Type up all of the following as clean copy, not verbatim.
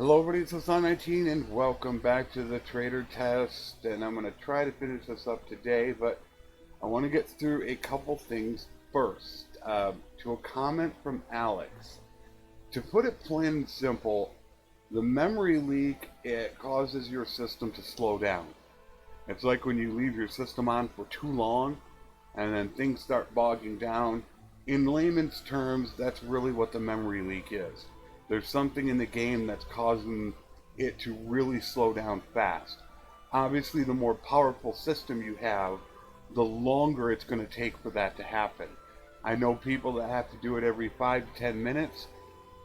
Hello everybody, it's Flesson19 and welcome back to the trader test, and I'm going to try to finish this up today, but I want to get through a couple things first. To a comment from Alex. To put it plain and simple, the memory leak, it causes your system to slow down. It's like when you leave your system on for too long and then things start bogging down. In layman's terms, that's really what the memory leak is. There's something in the game that's causing it to really slow down fast. Obviously, the more powerful system you have, the longer it's going to take for that to happen. I know people that have to do it every 5 to 10 minutes.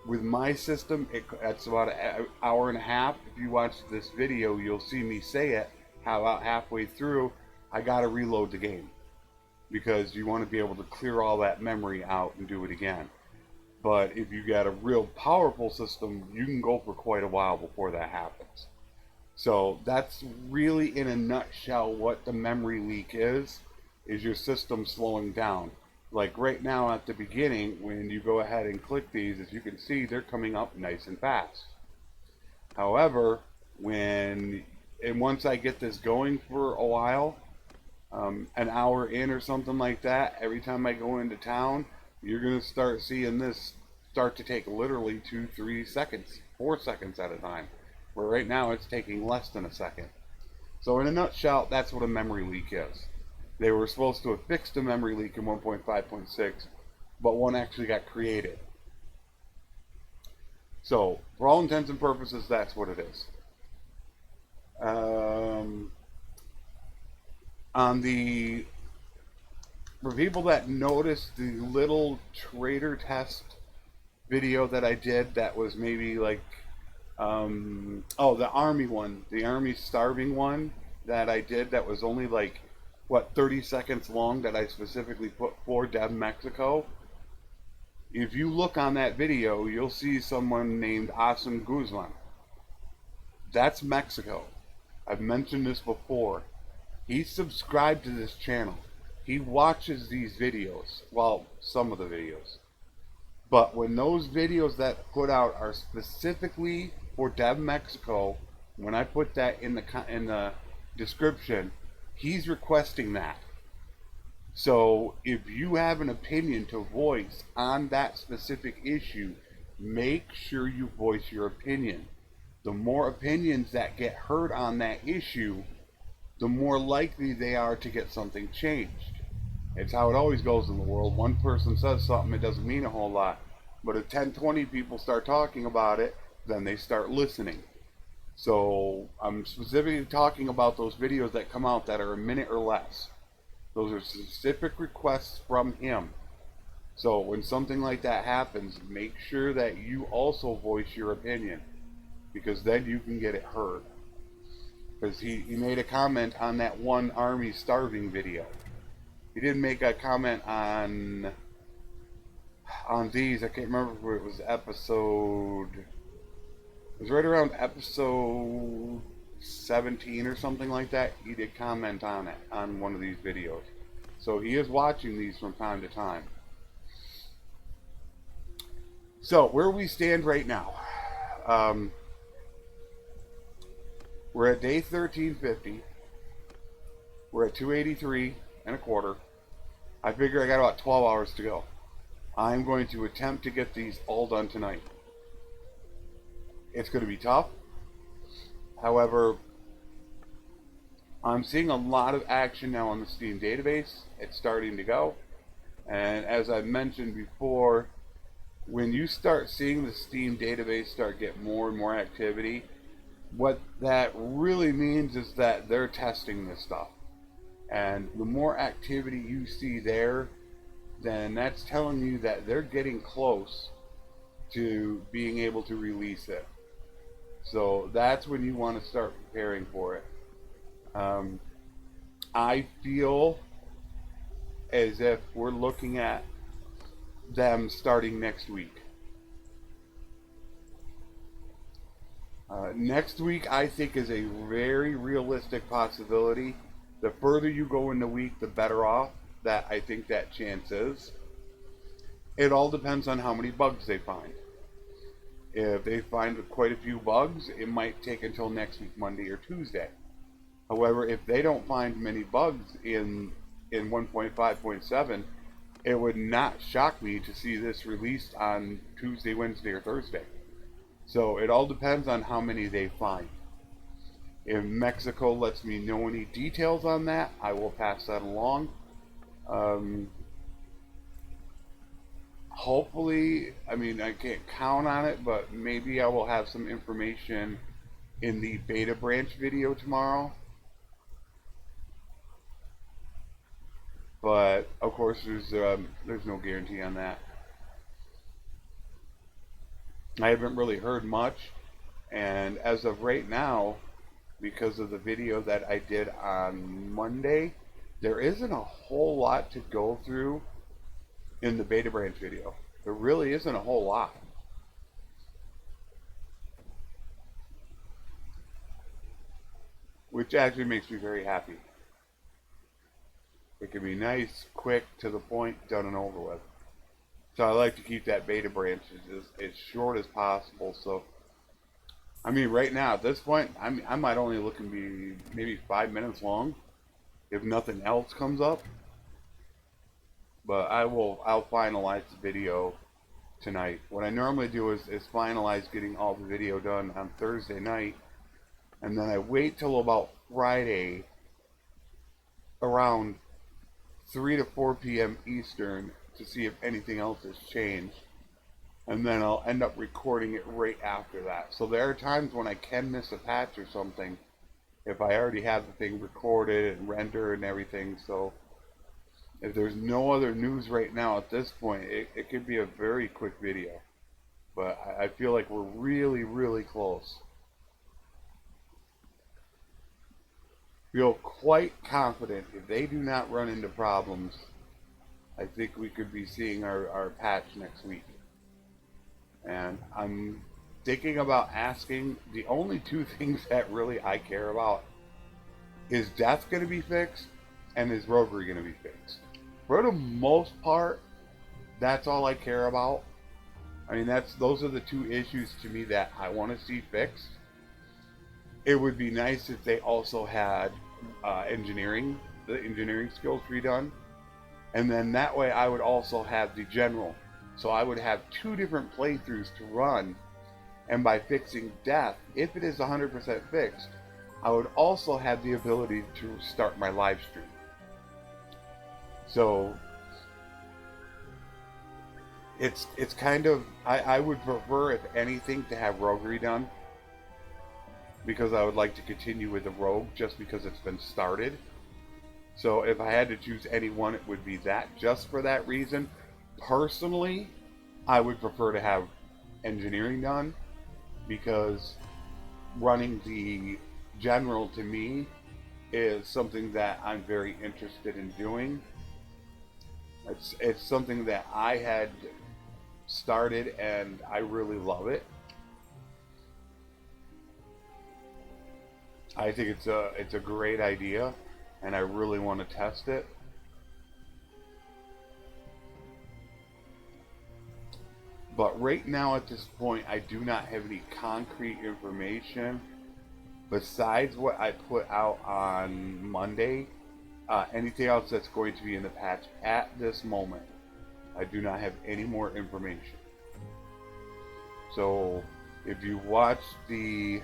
With my system, that's about an hour and a half. If you watch this video, you'll see me say it. How about halfway through, I got to reload the game, because you want to be able to clear all that memory out and do it again. But if you got a real powerful system, you can go for quite a while before that happens. So that's really, in a nutshell, what the memory leak is your system slowing down. Like right now at the beginning, when you go ahead and click these, as you can see, they're coming up nice and fast. However, once I get this going for a while, an hour in or something like that, every time I go into town, you're going to start seeing this start to take literally 2, 3 seconds, 4 seconds at a time. Where right now it's taking less than a second. So in a nutshell, that's what a memory leak is. They were supposed to have fixed a memory leak in 1.5.6, but one actually got created. So for all intents and purposes, that's what it is. For people that noticed the little trader test video that I did, that was maybe like, the army one, the army starving one that I did, that was only like, 30 seconds long, that I specifically put for Dev Mexico. If you look on that video, you'll see someone named Awesome Guzman. That's Mexico. I've mentioned this before. He's subscribed to this channel. He watches these videos. Well, some of the videos. But when those videos that put out are specifically for Dev Mexico, when I put that in the description, he's requesting that. So if you have an opinion to voice on that specific issue, make sure you voice your opinion. The more opinions that get heard on that issue, the more likely they are to get something changed. It's how it always goes in the world. One person says something, it doesn't mean a whole lot. But if 10, 20 people start talking about it, then they start listening. So I'm specifically talking about those videos that come out that are a minute or less. Those are specific requests from him. So when something like that happens, make sure that you also voice your opinion, because then you can get it heard. Because he made a comment on that one army starving video. He didn't make a comment on these. I can't remember if it was episode... It was right around episode 17 or something like that. He did comment on it, on one of these videos. So he is watching these from time to time. So where we stand right now. We're at day 1350. We're at 283 and a quarter. I figure I got about 12 hours to go. I'm going to attempt to get these all done tonight. It's going to be tough. However, I'm seeing a lot of action now on the Steam database. It's starting to go. And as I mentioned before, when you start seeing the Steam database start get more and more activity, what that really means is that they're testing this stuff. And the more activity you see there, then that's telling you that they're getting close to being able to release it. So that's when you want to start preparing for it. I feel as if we're looking at them starting next week. Next week, I think, is a very realistic possibility. The further you go in the week, the better off that I think that chance is. It all depends on how many bugs they find. If they find quite a few bugs, it might take until next week, Monday or Tuesday. However, if they don't find many bugs in 1.5.7, it would not shock me to see this released on Tuesday, Wednesday, or Thursday. So it all depends on how many they find. If Mexxico lets me know any details on that, I will pass that along. Hopefully, I mean, I can't count on it, but maybe I will have some information in the beta branch video tomorrow. But of course, there's no guarantee on that. I haven't really heard much, and as of right now, because of the video that I did on Monday, there isn't a whole lot to go through in the beta branch video. There really isn't a whole lot. Which actually makes me very happy. It can be nice, quick, to the point, done and over with. So I like to keep that beta branch as short as possible. So, I mean, right now at this point, I might only look and be maybe 5 minutes long, if nothing else comes up. But I'll finalize the video tonight. What I normally do is finalize getting all the video done on Thursday night, and then I wait till about Friday around 3 to 4 p.m. Eastern to see if anything else has changed, and then I'll end up recording it right after that. So there are times when I can miss a patch or something if I already have the thing recorded and rendered and everything. So if there's no other news right now at this point, it could be a very quick video, but I feel like we're really, really close. Feel quite confident if they do not run into problems, I think we could be seeing our patch next week. And I'm thinking about asking, the only two things that really I care about is death going to be fixed and is roguery going to be fixed. For the most part, that's all I care about. I mean, those are the two issues to me that I want to see fixed. It would be nice if they also had the engineering skills redone. And then that way I would also have the general. So I would have two different playthroughs to run. And by fixing death, if it is 100% fixed, I would also have the ability to start my live stream. So it's kind of, I would prefer, if anything, to have roguery done, because I would like to continue with the rogue just because it's been started. So if I had to choose any one, it would be that, just for that reason. Personally, I would prefer to have engineering done, because running the general to me is something that I'm very interested in doing. It's something that I had started and I really love it. I think it's a great idea, and I really want to test it. But right now at this point, I do not have any concrete information besides what I put out on Monday. Anything else that's going to be in the patch at this moment, I do not have any more information. So if you watch the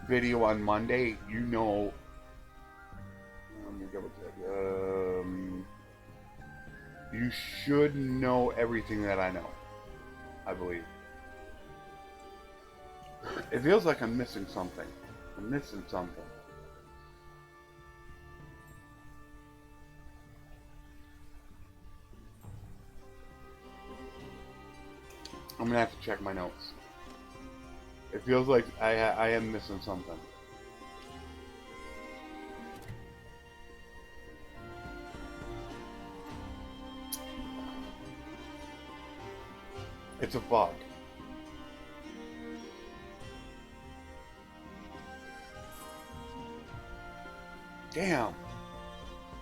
video on Monday, you know, let me double check. You should know everything that I know, I believe. It feels like I'm missing something. I'm missing something. I'm gonna have to check my notes. It feels like I am missing something. It's a bug. Damn.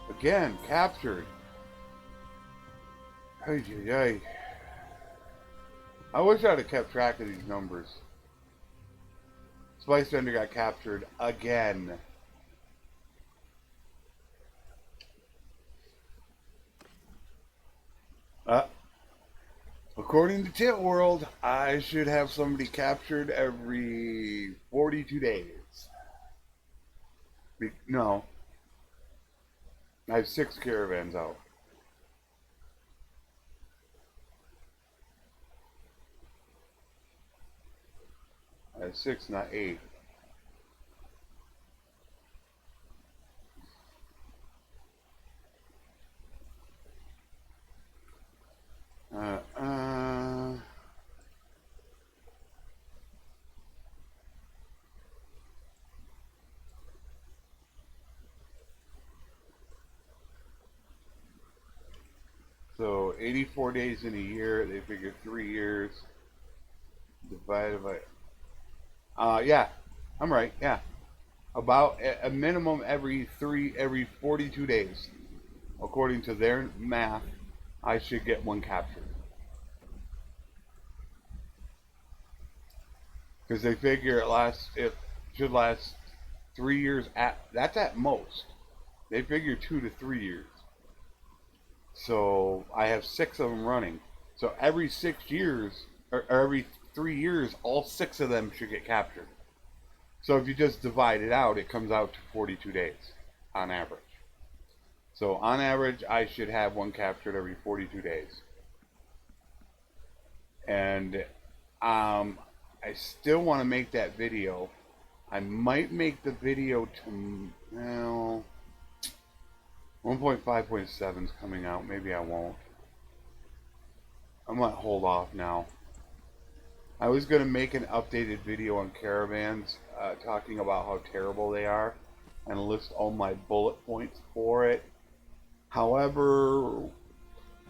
Again, captured. Hey, hey. I wish I'd have kept track of these numbers. Spice Vendor got captured again. According to Tit World, I should have somebody captured every 42 days. No. I have 6 caravans out. I have 6, not 8. So 84 days in a year, they figure 3 years divided by. Yeah, I'm right. Yeah, about a minimum every 42 days, according to their math, I should get one captured. Because they figure it should last 3 years that's at most. They figure 2 to 3 years. So I have 6 of them running. So every 6 years, or every 3 years, all 6 of them should get captured. So if you just divide it out, it comes out to 42 days on average. So on average, I should have one captured every 42 days. And I still want to make that video. I might make the video to, well, 1.5.7 is coming out. Maybe I won't. I might hold off now. I was going to make an updated video on caravans, talking about how terrible they are, and list all my bullet points for it. However,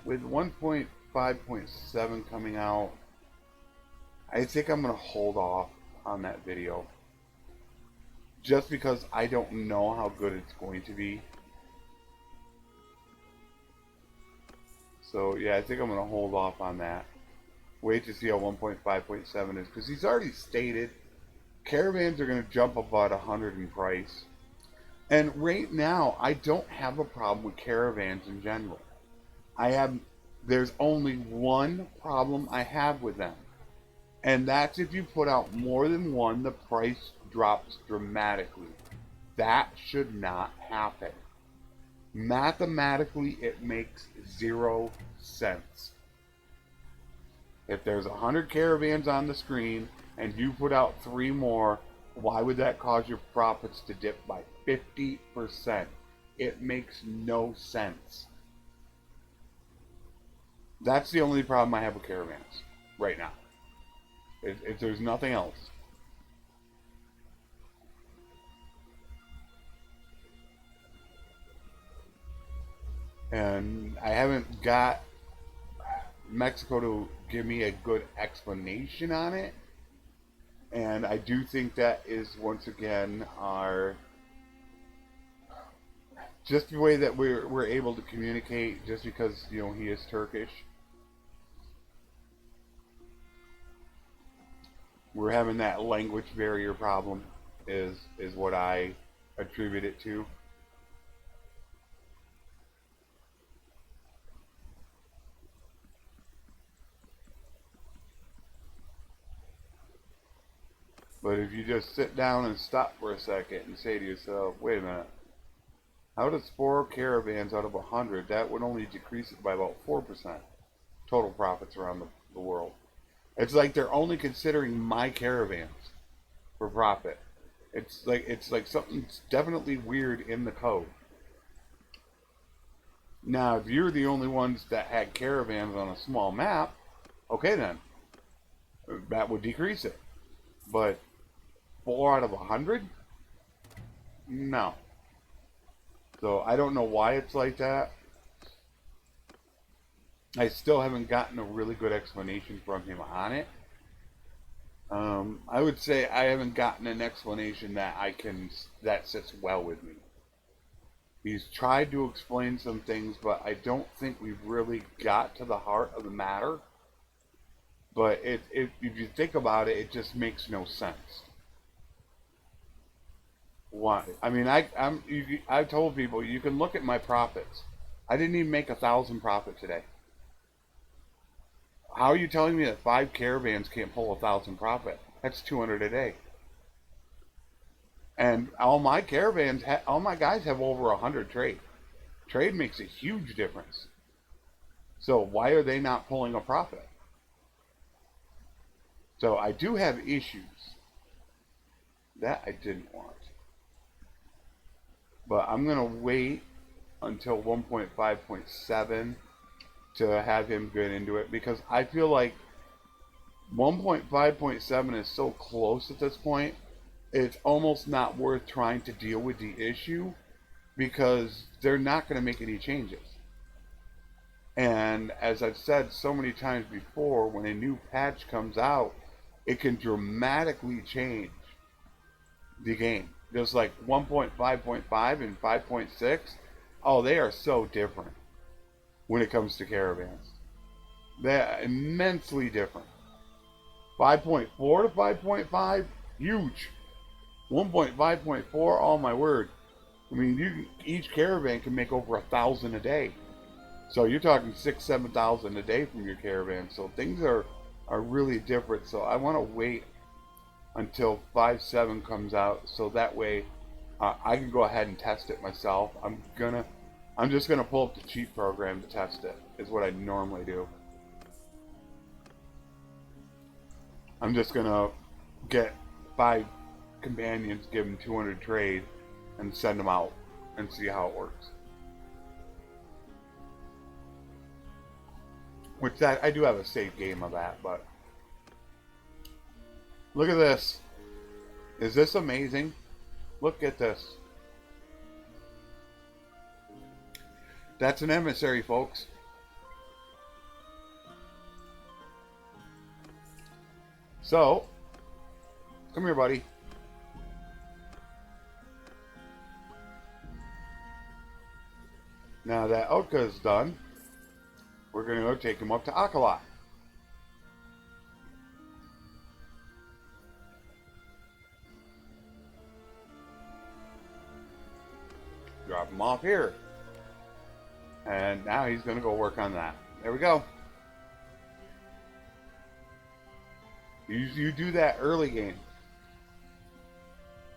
with 1.5.7 coming out, I think I'm going to hold off on that video. Just because I don't know how good it's going to be. So yeah, I think I'm going to hold off on that. Wait to see how 1.5.7 is, because he's already stated caravans are going to jump about 100 in price. And right now, I don't have a problem with caravans in general. There's only one problem I have with them. And that's if you put out more than one, the price drops dramatically. That should not happen. Mathematically, it makes 0 sense. If there's 100 caravans on the screen and you put out 3 more, why would that cause your profits to dip by 50%? It makes no sense. That's the only problem I have with caravans right now. If there's nothing else. And I haven't got Mexico to give me a good explanation on it. And I do think that is, once again, just the way that we're able to communicate, just because, you know, he is Turkish. We're having that language barrier problem is what I attribute it to. But if you just sit down and stop for a second and say to yourself, wait a minute, how does 4 caravans out of 100, that would only decrease it by about 4% total profits around the world. It's like they're only considering my caravans for profit. It's like something's definitely weird in the code. Now, if you're the only ones that had caravans on a small map, okay then, that would decrease it. But 4 out of 100? No. So I don't know why it's like that. I still haven't gotten a really good explanation from him on it. I would say I haven't gotten an explanation that sits well with me. He's tried to explain some things, but I don't think we've really got to the heart of the matter. But if you think about it, it just makes no sense. Why? I mean, I told people you can look at my profits. I didn't even make 1,000 profit today. How are you telling me that 5 caravans can't pull 1,000 profit? That's 200 a day. And all my caravans, all my guys have over 100 trade. Trade makes a huge difference. So why are they not pulling a profit? So I do have issues. That I didn't want. But I'm going to wait until 1.5.7 to have him get into it, because I feel like 1.5.7 is so close at this point, it's almost not worth trying to deal with the issue, because they're not going to make any changes. And as I've said so many times before, when a new patch comes out, it can dramatically change the game. Just like 1.5.5 and 5.6, oh, they are so different when it comes to caravans. They're immensely different. 5.4 to 5.5, huge. 1.5.4, oh my word. I mean, each caravan can make over 1,000 a day. So you're talking 6,000-7,000 a day from your caravan. So things are really different. So I want to wait until 5.7 comes out, so that way I can go ahead and test it myself. I'm just gonna pull up the cheat program to test it. Is what I normally do. I'm just gonna get 5 companions, give them 200 trade, and send them out and see how it works. Which I do have a save game of that, but look at this. Is this amazing? Look at this. That's an emissary, folks. So, come here, buddy. Now that Otka is done, we're going to go take him up to Akala. Drop him off here. And now he's going to go work on that. There we go. You do that early game.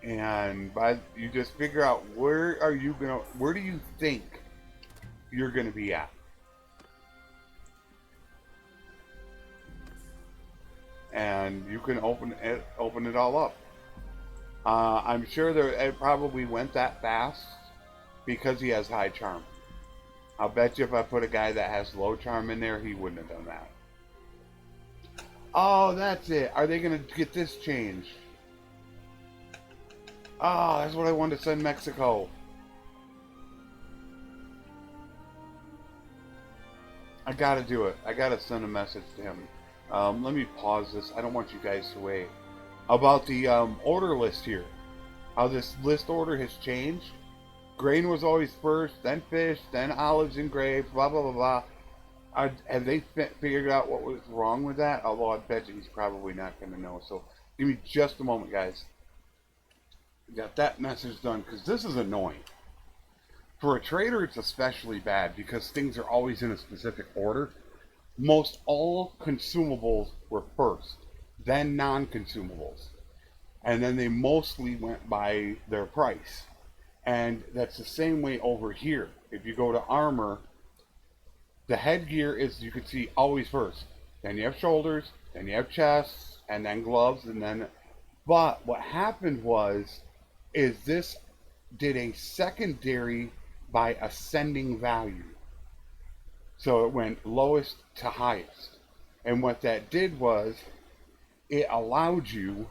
And you just figure out where do you think you're going to be at. And you can open it all up. I'm sure it probably went that fast because he has high charm. I'll bet you if I put a guy that has low charm in there, he wouldn't have done that. Oh, that's it. Are they going to get this changed? Oh, that's what I wanted to send Mexico. I got to do it. I got to send a message to him. Let me pause this. I don't want you guys to wait. About the order list here. How this list order has changed. Grain was always first, then fish, then olives and grapes, blah, blah, blah, blah. Have they figured out what was wrong with that? Although I bet you he's probably not going to know. So give me just a moment, guys. Got that message done, because this is annoying. For a trader, it's especially bad because things are always in a specific order. Most all consumables were first, then non-consumables. And then they mostly went by their price. And that's the same way over here. If you go to armor, the headgear is, you can see, always first. Then you have shoulders, then you have chests, and then gloves, and then... But what happened is this did a secondary by ascending value. So it went lowest to highest. And what that did was, it allowed you...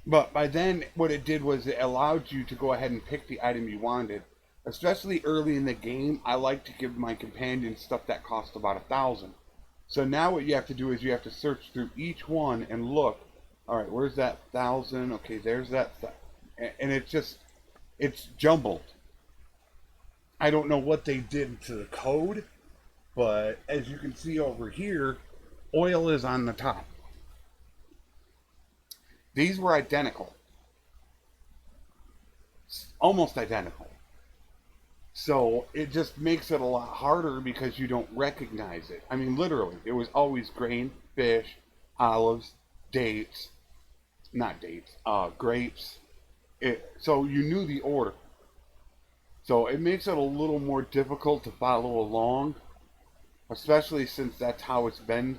But by then, what it did was it allowed you to go ahead and pick the item you wanted. Especially early in the game, I like to give my companions stuff that cost about 1,000. So now what you have to do is you have to search through each one and look. All right, where's that 1,000? Okay, there's that. And it's jumbled. I don't know what they did to the code, But as you can see over here, oil is on the top. These were identical, almost identical. So it just makes it a lot harder because you don't recognize it. I mean, literally, it was always grain, fish, olives, dates, not dates, grapes. So you knew the order. So it makes it a little more difficult to follow along, especially since that's how it's been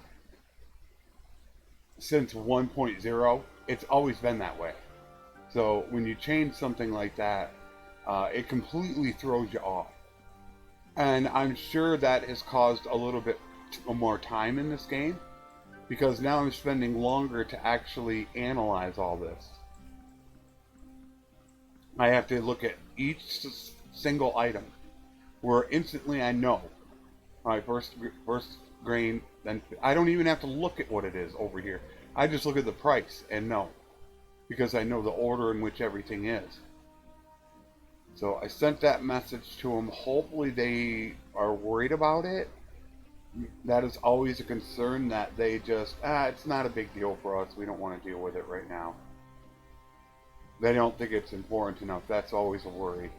since 1.0. It's always been that way. So when you change something like that, it completely throws you off. And I'm sure that has caused a little bit more time in this game because now I'm spending longer to actually analyze all this. I have to look at each single item where instantly I know. All right, first grain, then I don't even have to look at what it is over here. I just look at the price and know because I know the order in which everything is. So I sent that message to them. Hopefully they are worried about it. That is always a concern that they just, it's not a big deal for us. We don't want to deal with it right now. They don't think it's important enough. That's always a worry.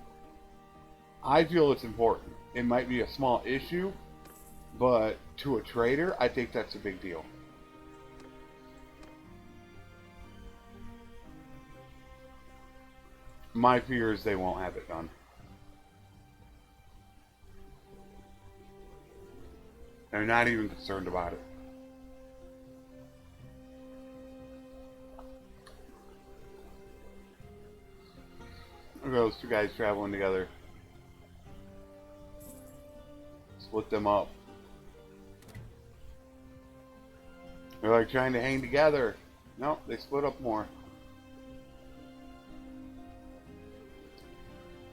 I feel it's important. It might be a small issue, but to a trader, I think that's a big deal. My fear is they won't have it done. They're not even concerned about it. Look at those two guys traveling together. Split them up. They're like trying to hang together. No, they split up more.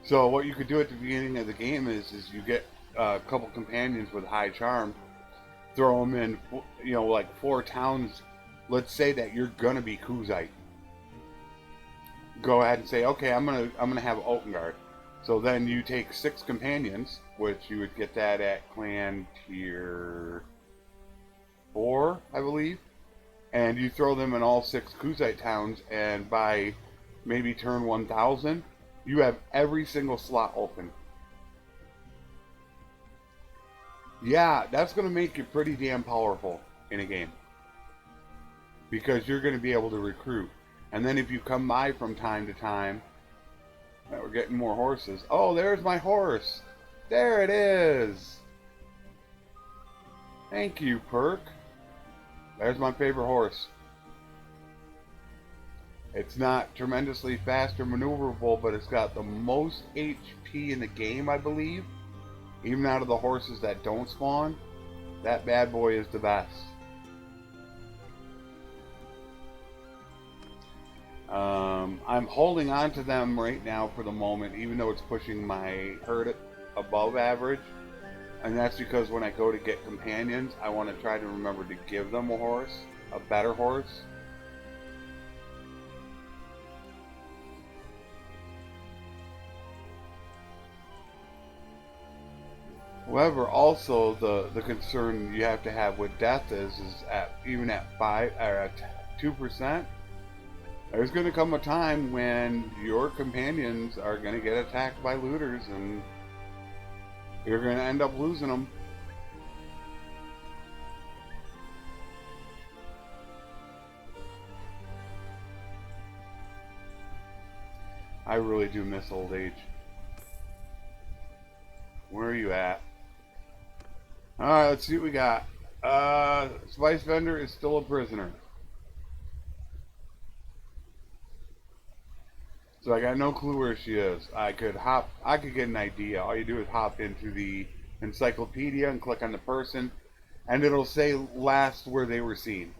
So what you could do at the beginning of the game is you get a couple companions with high charm, throw them in, like 4 towns. Let's say that you're gonna be Kuzite. Go ahead and say, okay, I'm gonna have Otengard. So then you take 6 companions, which you would get that at clan tier 4, I believe, and you throw them in all 6 Kuzite towns, and by maybe turn 1000, you have every single slot open. Yeah, that's going to make you pretty damn powerful in a game. Because you're going to be able to recruit. And then if you come by from time to time, we're getting more horses. Oh, there's my horse. There it is. Thank you, Perk. There's my favorite horse. It's not tremendously fast or maneuverable, but it's got the most HP in the game, I believe. Even out of the horses that don't spawn, that bad boy is the best. I'm holding on to them right now for the moment, even though it's pushing my herd above average. And that's because when I go to get companions, I want to try to remember to give them a horse, a better horse. However, also the concern you have to have with death is even at 5 or at 2%, there's going to come a time when your companions are going to get attacked by looters and you're going to end up losing them. I really do miss old age. Where are you at? Alright, let's see what we got. Spice Vendor is still a prisoner. So I got no clue where she is. I could get an idea. All you do is hop into the encyclopedia and click on the person, and it'll say last where they were seen.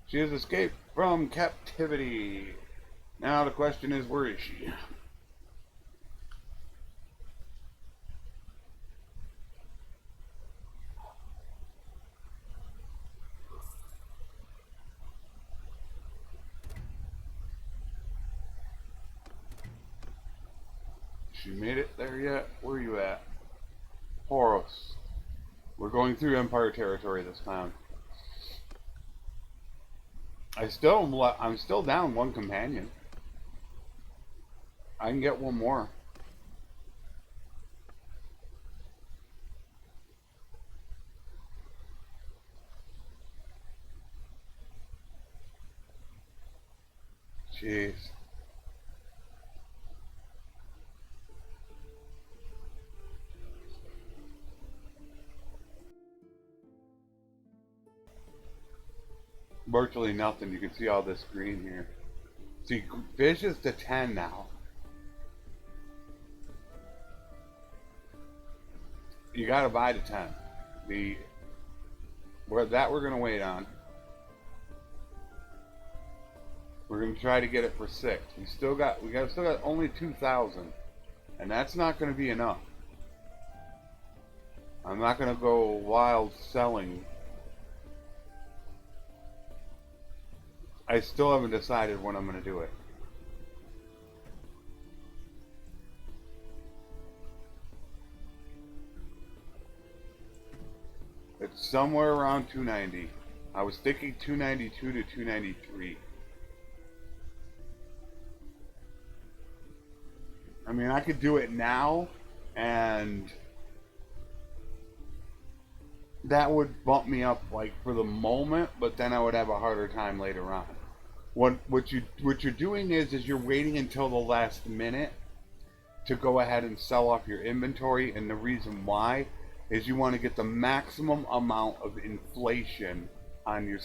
She has escaped from captivity. Now the question is, where is she? She made it there yet? Where are you at? Horus. We're going through Empire territory this time. I'm still down one companion. I can get one more. Jeez. Virtually nothing. You can see all this green here. See, fish is to 10 now. You gotta buy to 10. We're gonna wait on. We're gonna try to get it for 6. We still got only 2,000, and that's not gonna be enough. I'm not gonna go wild selling. I still haven't decided when I'm gonna do it. It's somewhere around 290. I was thinking 292 to 293. I mean, I could do it now, and that would bump me up like for the moment, but then I would have a harder time later on. What you're doing is you're waiting until the last minute to go ahead and sell off your inventory, and the reason why is you want to get the maximum amount of inflation on your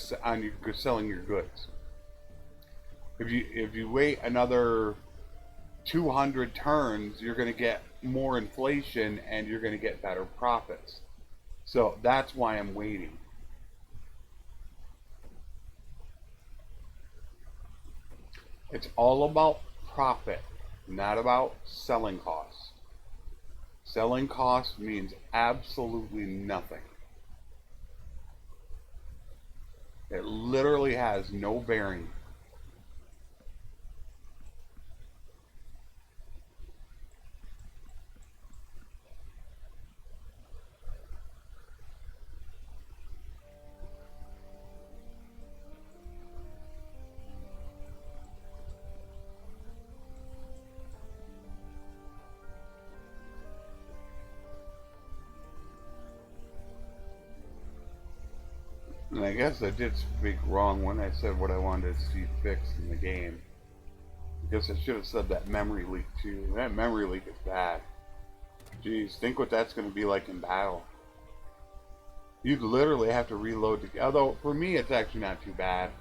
selling your goods. If you wait another 200 turns, you're going to get more inflation and you're going to get better profits. So that's why I'm waiting. It's all about profit, not about selling costs. Selling cost means absolutely nothing. It literally has no bearing. And I guess I did speak wrong when I said what I wanted to see fixed in the game. I guess I should have said that memory leak too. That memory leak is bad. Jeez, think what that's going to be like in battle. You'd literally have to reload although for me it's actually not too bad.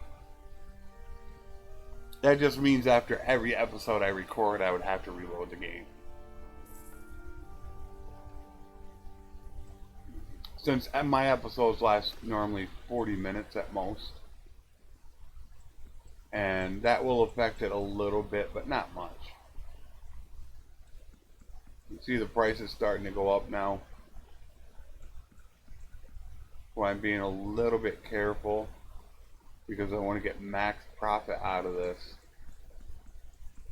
That just means after every episode I record I would have to reload the game. Since my episodes last normally 40 minutes at most. And that will affect it a little bit, but not much. You see the price is starting to go up now. So I'm being a little bit careful because I want to get max profit out of this.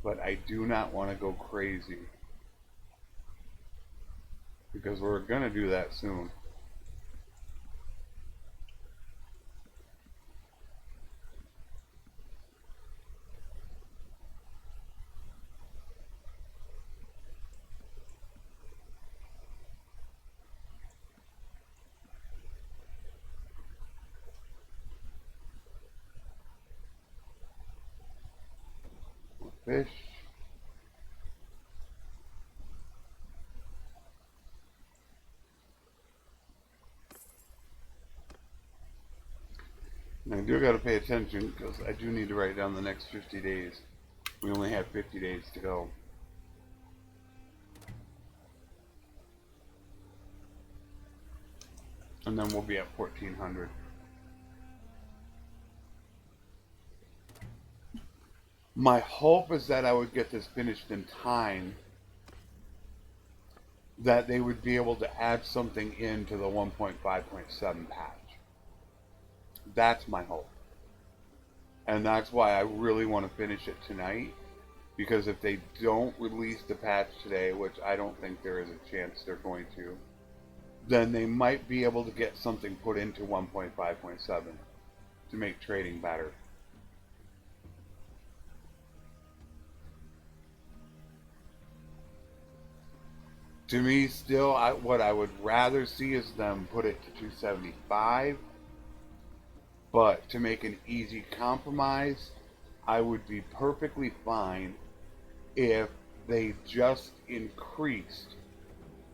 But I do not want to go crazy because we're going to do that soon. Fish. And I do got to pay attention because I do need to write down the next 50 days. We only have 50 days to go. And then we'll be at 1400. My hope is that I would get this finished in time, that they would be able to add something into the 1.5.7 patch. That's my hope. And that's why I really want to finish it tonight, Because if they don't release the patch today, which I don't think there is a chance they're going to, then they might be able to get something put into 1.5.7 to make trading better. To me, still, what I would rather see is them put it to 275. But to make an easy compromise, I would be perfectly fine if they just increased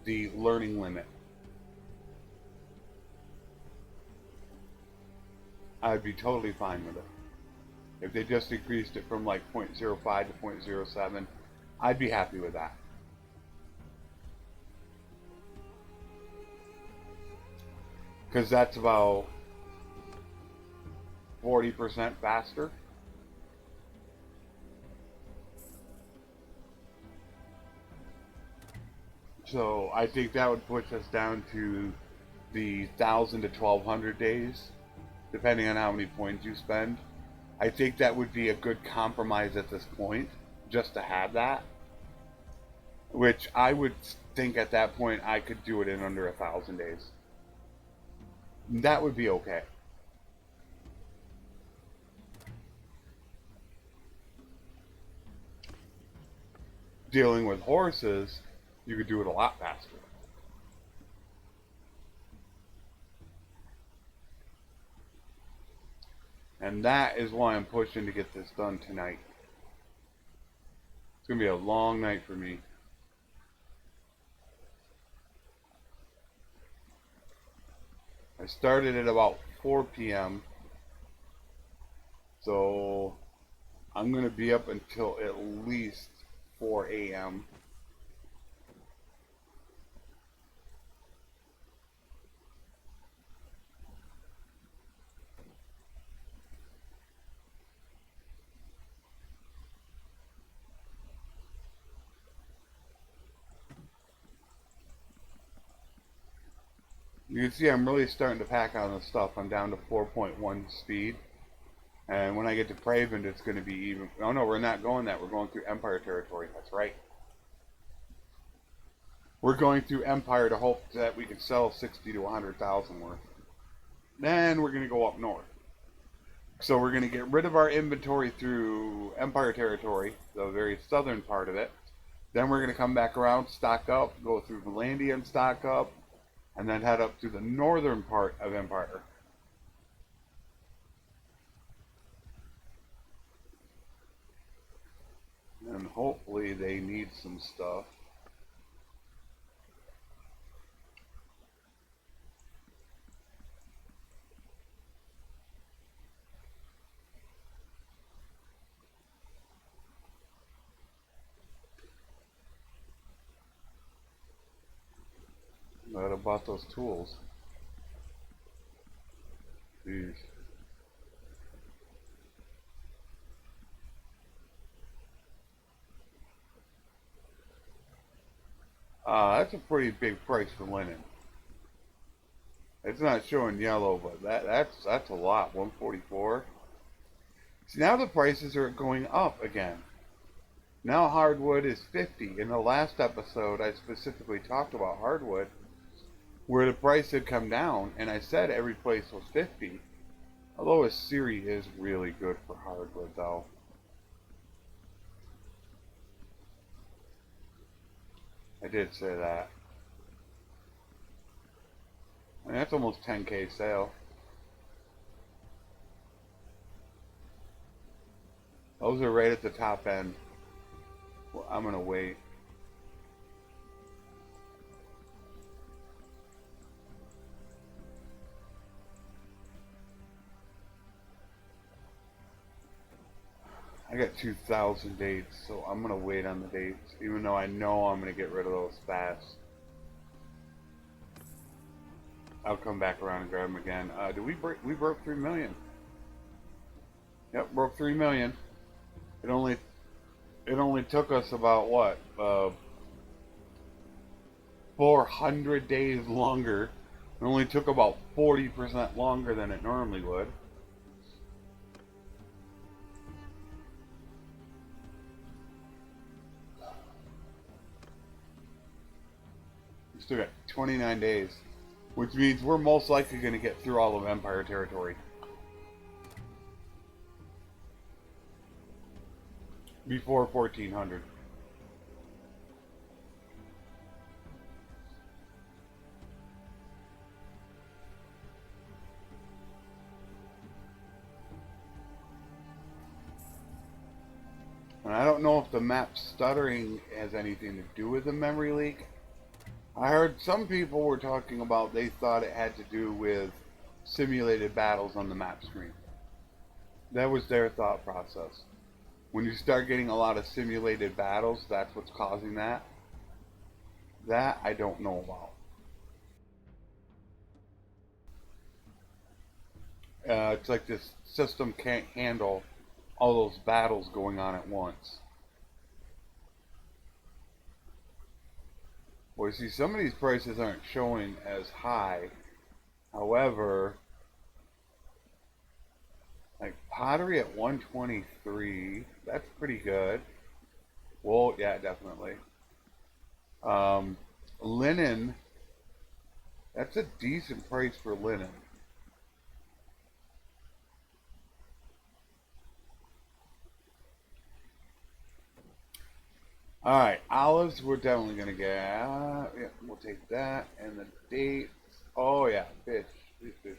the learning limit. I'd be totally fine with it. If they just increased it from like 0.05 to 0.07, I'd be happy with that. Because that's about 40% faster. So I think that would push us down to the 1,000 to 1,200 days, depending on how many points you spend. I think that would be a good compromise at this point, just to have that. Which I would think at that point I could do it in under 1,000 days. That would be okay. Dealing with horses, you could do it a lot faster. And that is why I'm pushing to get this done tonight. It's going to be a long night for me. I started at about 4 p.m. So I'm going to be up until at least 4 a.m. You can see I'm really starting to pack on this stuff. I'm down to 4.1 speed. And when I get to Praven, it's going to be even... Oh no, we're not going that. We're going through Empire territory. That's right. We're going through Empire to hope that we can sell 60 to 100,000 worth. Then we're going to go up north. So we're going to get rid of our inventory through Empire territory, the very southern part of it. Then we're going to come back around, stock up, go through Valandia and stock up, and then head up to the northern part of Empire. And hopefully they need some stuff. What about those tools? Jeez. That's a pretty big price for linen. It's not showing yellow, but that's a lot. 144. See, now the prices are going up again. Now hardwood is 50. In the last episode, I specifically talked about hardwood, where the price had come down, and I said every place was 50. Although Assyria is really good for hardwood, though. I did say that. And that's almost 10K sale. Those are right at the top end. Well, I'm gonna wait. I got 2,000 dates, so I'm gonna wait on the dates, even though I know I'm gonna get rid of those fast. I'll come back around and grab them again. Did we broke 3 million? Yep, broke 3 million. It only took us about what, 400 days longer. It only took about 40% longer than it normally would. We still got 29 days, which means we're most likely going to get through all of Empire territory before 1400. And I don't know if the map stuttering has anything to do with the memory leak. I heard some people were talking about they thought it had to do with simulated battles on the map screen. That was their thought process. When you start getting a lot of simulated battles, that's what's causing that. That I don't know about. It's like this system can't handle all those battles going on at once. Well, you see, some of these prices aren't showing as high. However, like pottery at 123, that's pretty good. Well, yeah, definitely. Linen, that's a decent price for linen. Alright, olives we're definitely going to get. Yeah, we'll take that. And the dates. Oh, yeah, fish. Fish.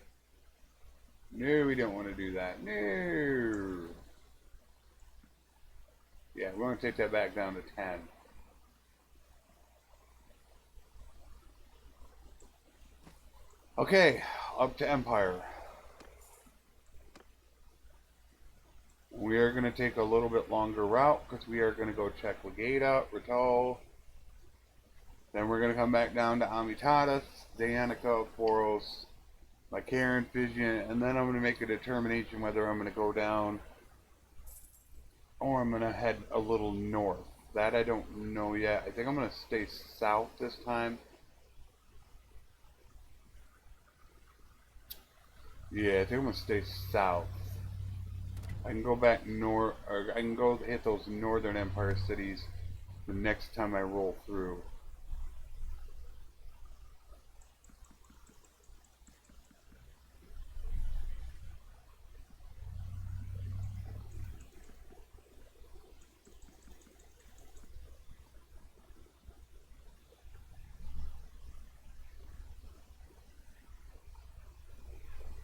No, we don't want to do that. No. Yeah, we're going to take that back down to 10. Okay, up to Empire. We are going to take a little bit longer route because we are going to go check Legata, Rato. Then we're going to come back down to Amitatis, Danica, Poros, Mycaran, Fission, and then I'm going to make a determination whether I'm going to go down or I'm going to head a little north. That I don't know yet. I think I'm going to stay south this time. Yeah, I think I'm going to stay south. I can go back north, or I can go hit those northern Empire cities the next time I roll through.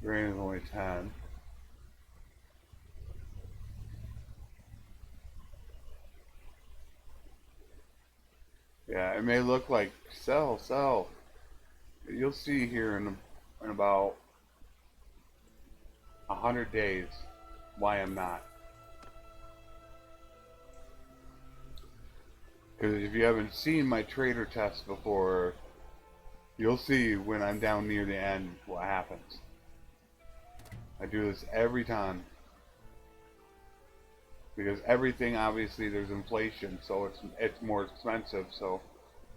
Grain is only 10. Yeah, it may look like sell. You'll see here in about 100 days why I'm not. Because if you haven't seen my trader test before, you'll see when I'm down near the end what happens. I do this every time. Because everything, obviously, there's inflation, so it's more expensive. So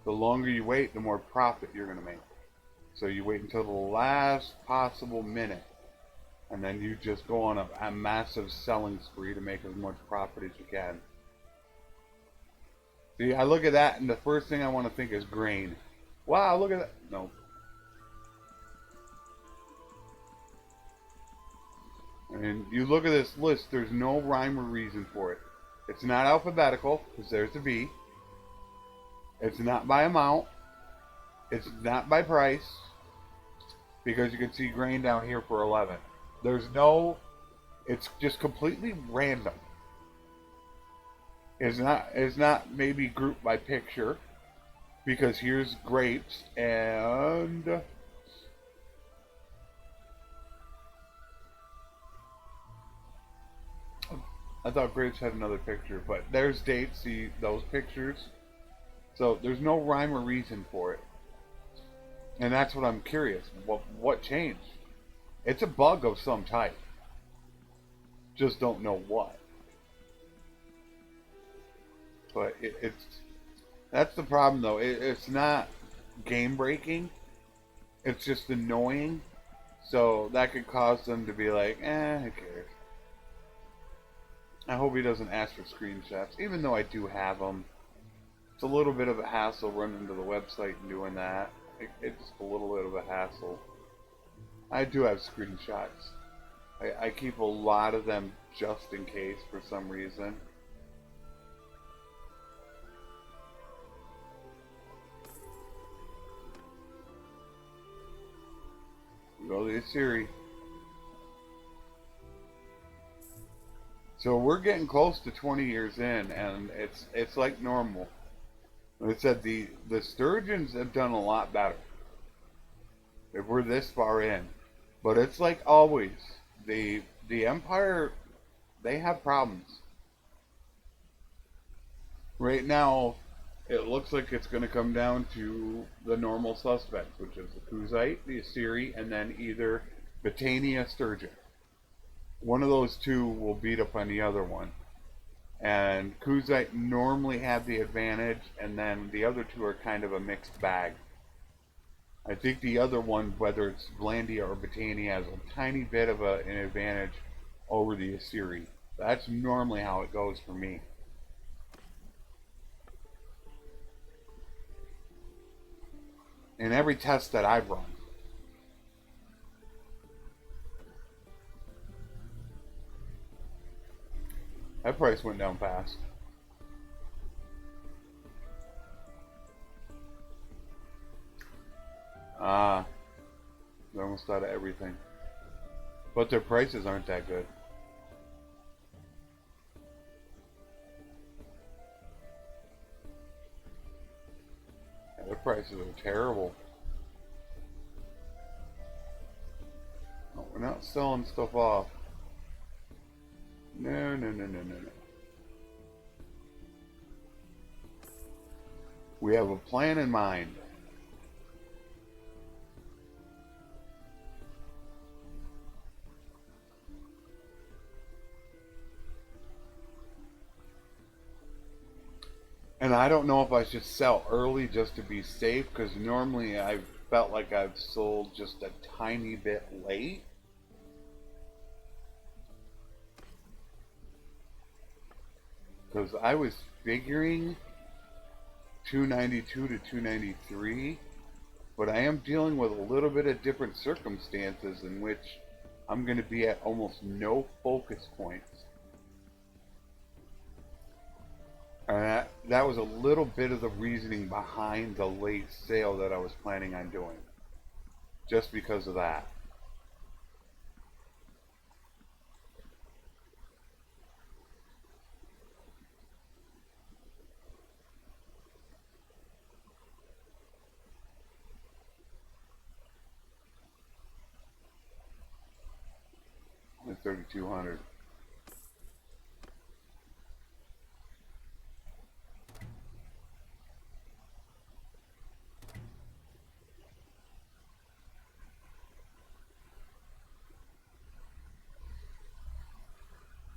the longer you wait, the more profit you're going to make. So you wait until the last possible minute, and then you just go on a massive selling spree to make as much profit as you can. See, I look at that, and the first thing I want to think is grain. Wow, look at that. No. And you look at this list, there's no rhyme or reason for it. It's not alphabetical, because there's the B. It's not by amount. It's not by price, because you can see grain down here for 11. There's no, it's just completely random. It's not maybe grouped by picture, because here's grapes and I thought grapes had another picture, but there's dates, see those pictures. So there's no rhyme or reason for it. And that's what I'm curious. What changed? It's a bug of some type. Just don't know what. But it's that's the problem though. It's not game breaking. It's just annoying. So that could cause them to be like, who cares? I hope he doesn't ask for screenshots, even though I do have them. It's a little bit of a hassle running to the website and doing that. It's just a little bit of a hassle. I do have screenshots. I keep a lot of them just in case for some reason. Go to Siri. So we're getting close to 20 years in, and it's like normal. Like I said, the sturgeons have done a lot better if we're this far in. But it's like always, the Empire, they have problems. Right now, it looks like it's going to come down to the normal suspects, which is the Kuzite, the Assyri, and then either Britannia sturgeon. One of those two will beat up on the other one. And Kuzite normally have the advantage, and then the other two are kind of a mixed bag. I think the other one, whether it's Vlandia or Britannia, has a tiny bit of an advantage over the Assyri. That's normally how it goes for me. In every test that I've run. That price went down fast. They're almost out of everything. But their prices aren't that good. Yeah, their prices are terrible. Oh, we're not selling stuff off. No. We have a plan in mind. And I don't know if I should sell early just to be safe, because normally I've felt like I've sold just a tiny bit late. Because I was figuring 292 to 293, but I am dealing with a little bit of different circumstances in which I'm going to be at almost no focus points. And that was a little bit of the reasoning behind the late sale that I was planning on doing. Just because of that. Only 3,200.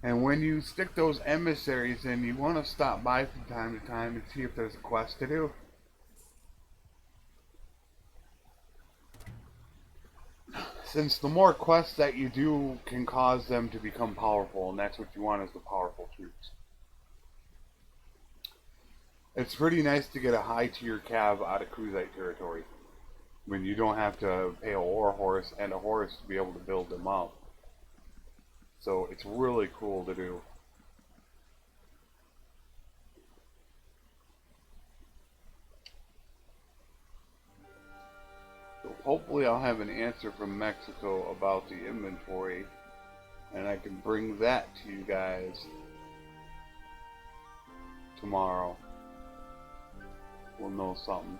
And when you stick those emissaries in, you want to stop by from time to time and see if there's a quest to do. Since the more quests that you do can cause them to become powerful, and that's what you want, is the powerful troops. It's pretty nice to get a high tier cav out of Kuzite territory when you don't have to pay a war horse and a horse to be able to build them up. So it's really cool to do. So hopefully I'll have an answer from Mexico about the inventory, and I can bring that to you guys tomorrow. We'll know something.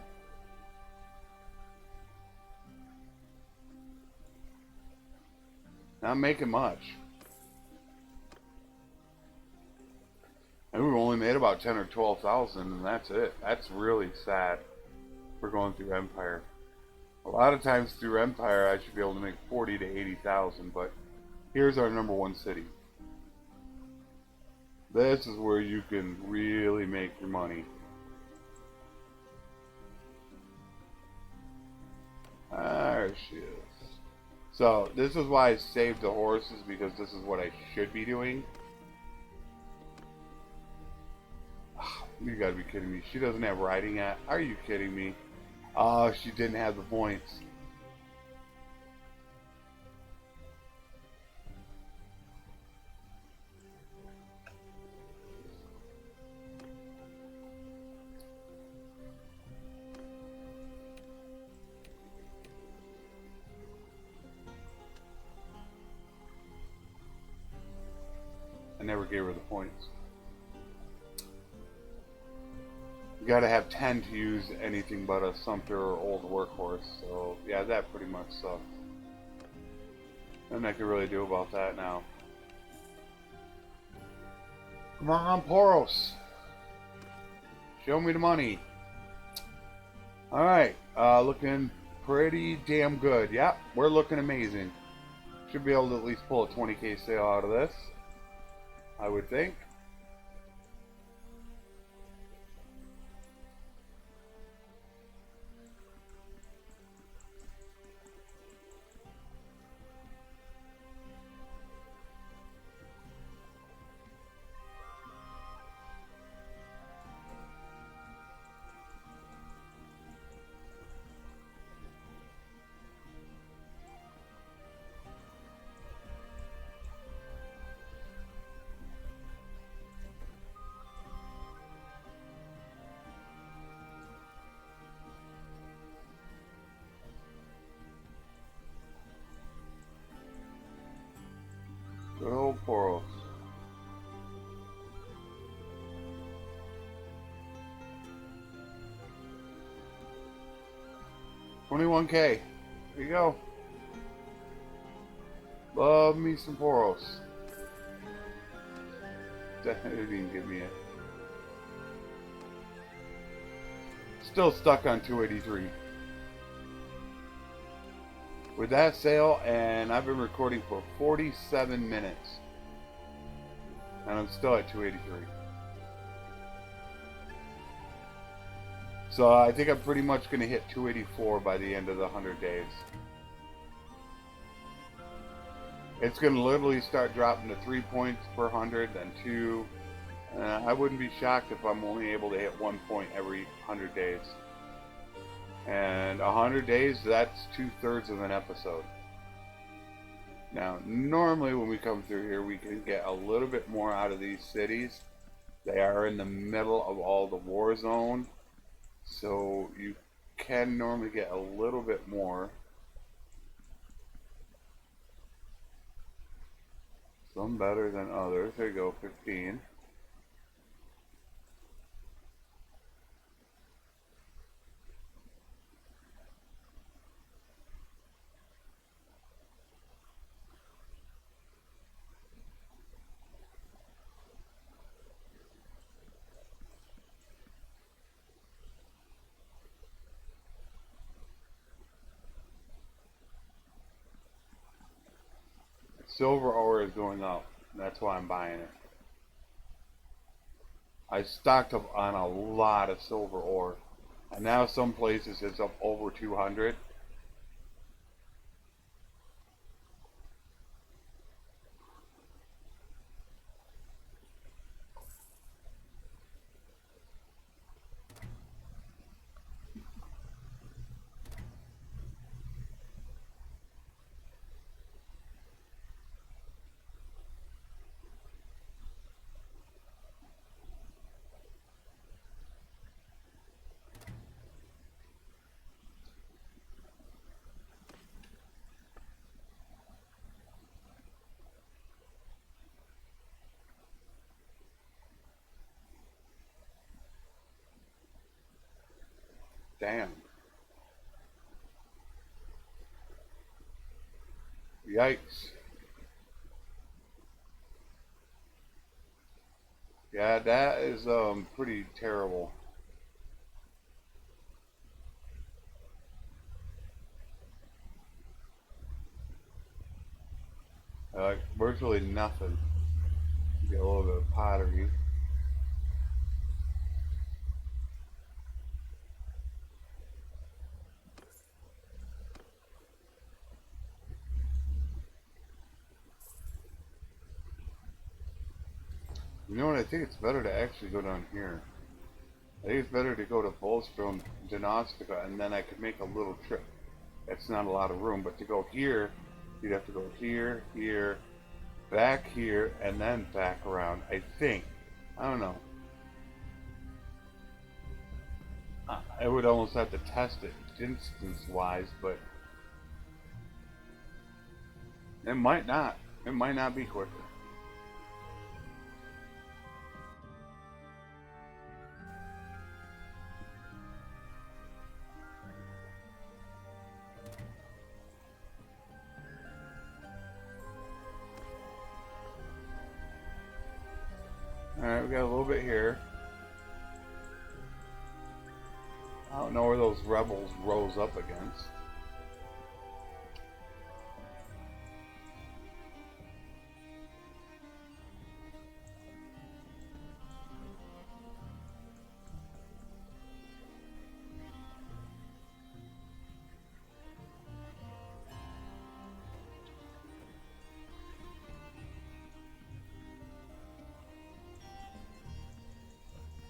Not making much. And we've only made about 10 or 12,000, and that's it. That's really sad for going through Empire. A lot of times through Empire, I should be able to make 40 to 80,000, but here's our #1 city. This is where you can really make your money. There she is. So this is why I saved the horses, because this is what I should be doing. You gotta be kidding me. She doesn't have riding at. Are you kidding me? Oh, she didn't have the points. I never gave her the points. You gotta have 10 to use anything but a Sumpter or old workhorse. So, yeah, that pretty much sucks. Nothing I can really do about that now. Come on, Poros. Show me the money. Alright, looking pretty damn good. Yep, we're looking amazing. Should be able to at least pull a 20k sale out of this, I would think. Good old Poros. $21k. There you go. Love me some Poros. Definitely didn't give me it. Still stuck on 283. With that sale, and I've been recording for 47 minutes. And I'm still at 283. So I think I'm pretty much going to hit 284 by the end of the 100 days. It's going to literally start dropping to 3 points per 100, then 2. I wouldn't be shocked if I'm only able to hit 1 point every 100 days. And 100 days, that's 2/3 of an episode. Now, normally when we come through here, we can get a little bit more out of these cities. They are in the middle of all the war zone, so you can normally get a little bit more. Some better than others. There you go, 15. Silver ore is going up. That's why I'm buying it. I stocked up on a lot of silver ore. And now some places it's up over 200. Damn. Yikes. Yeah, that is pretty terrible. Virtually nothing. Get a little bit of pottery. You know what? I think it's better to actually go down here. I think it's better to go to Flesson19 and then I could make a little trip. It's not a lot of room, but to go here, you'd have to go here, here, back here, and then back around, I think. I don't know. I would almost have to test it distance-wise, but it might not. It might not be quicker. Alright, we got a little bit here. I don't know where those rebels rose up against.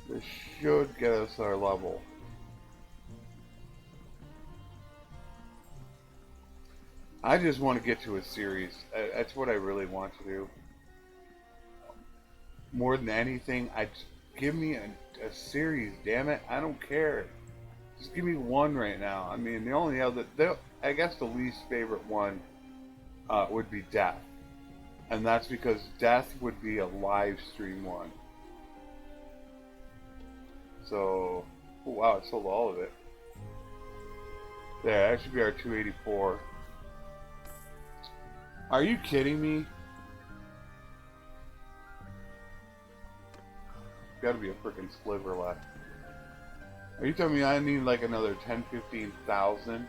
This should get us our level. I just want to get to a series. That's what I really want to do. More than anything, give me a series, damn it. I don't care. Just give me one right now. I mean, the only other, I guess the least favorite one would be Death. And that's because Death would be a live stream one. So, oh wow, it sold all of it. There, that should be our 284. Are you kidding me? Gotta be a freaking sliver left. Are you telling me I need like another 10, 15,000?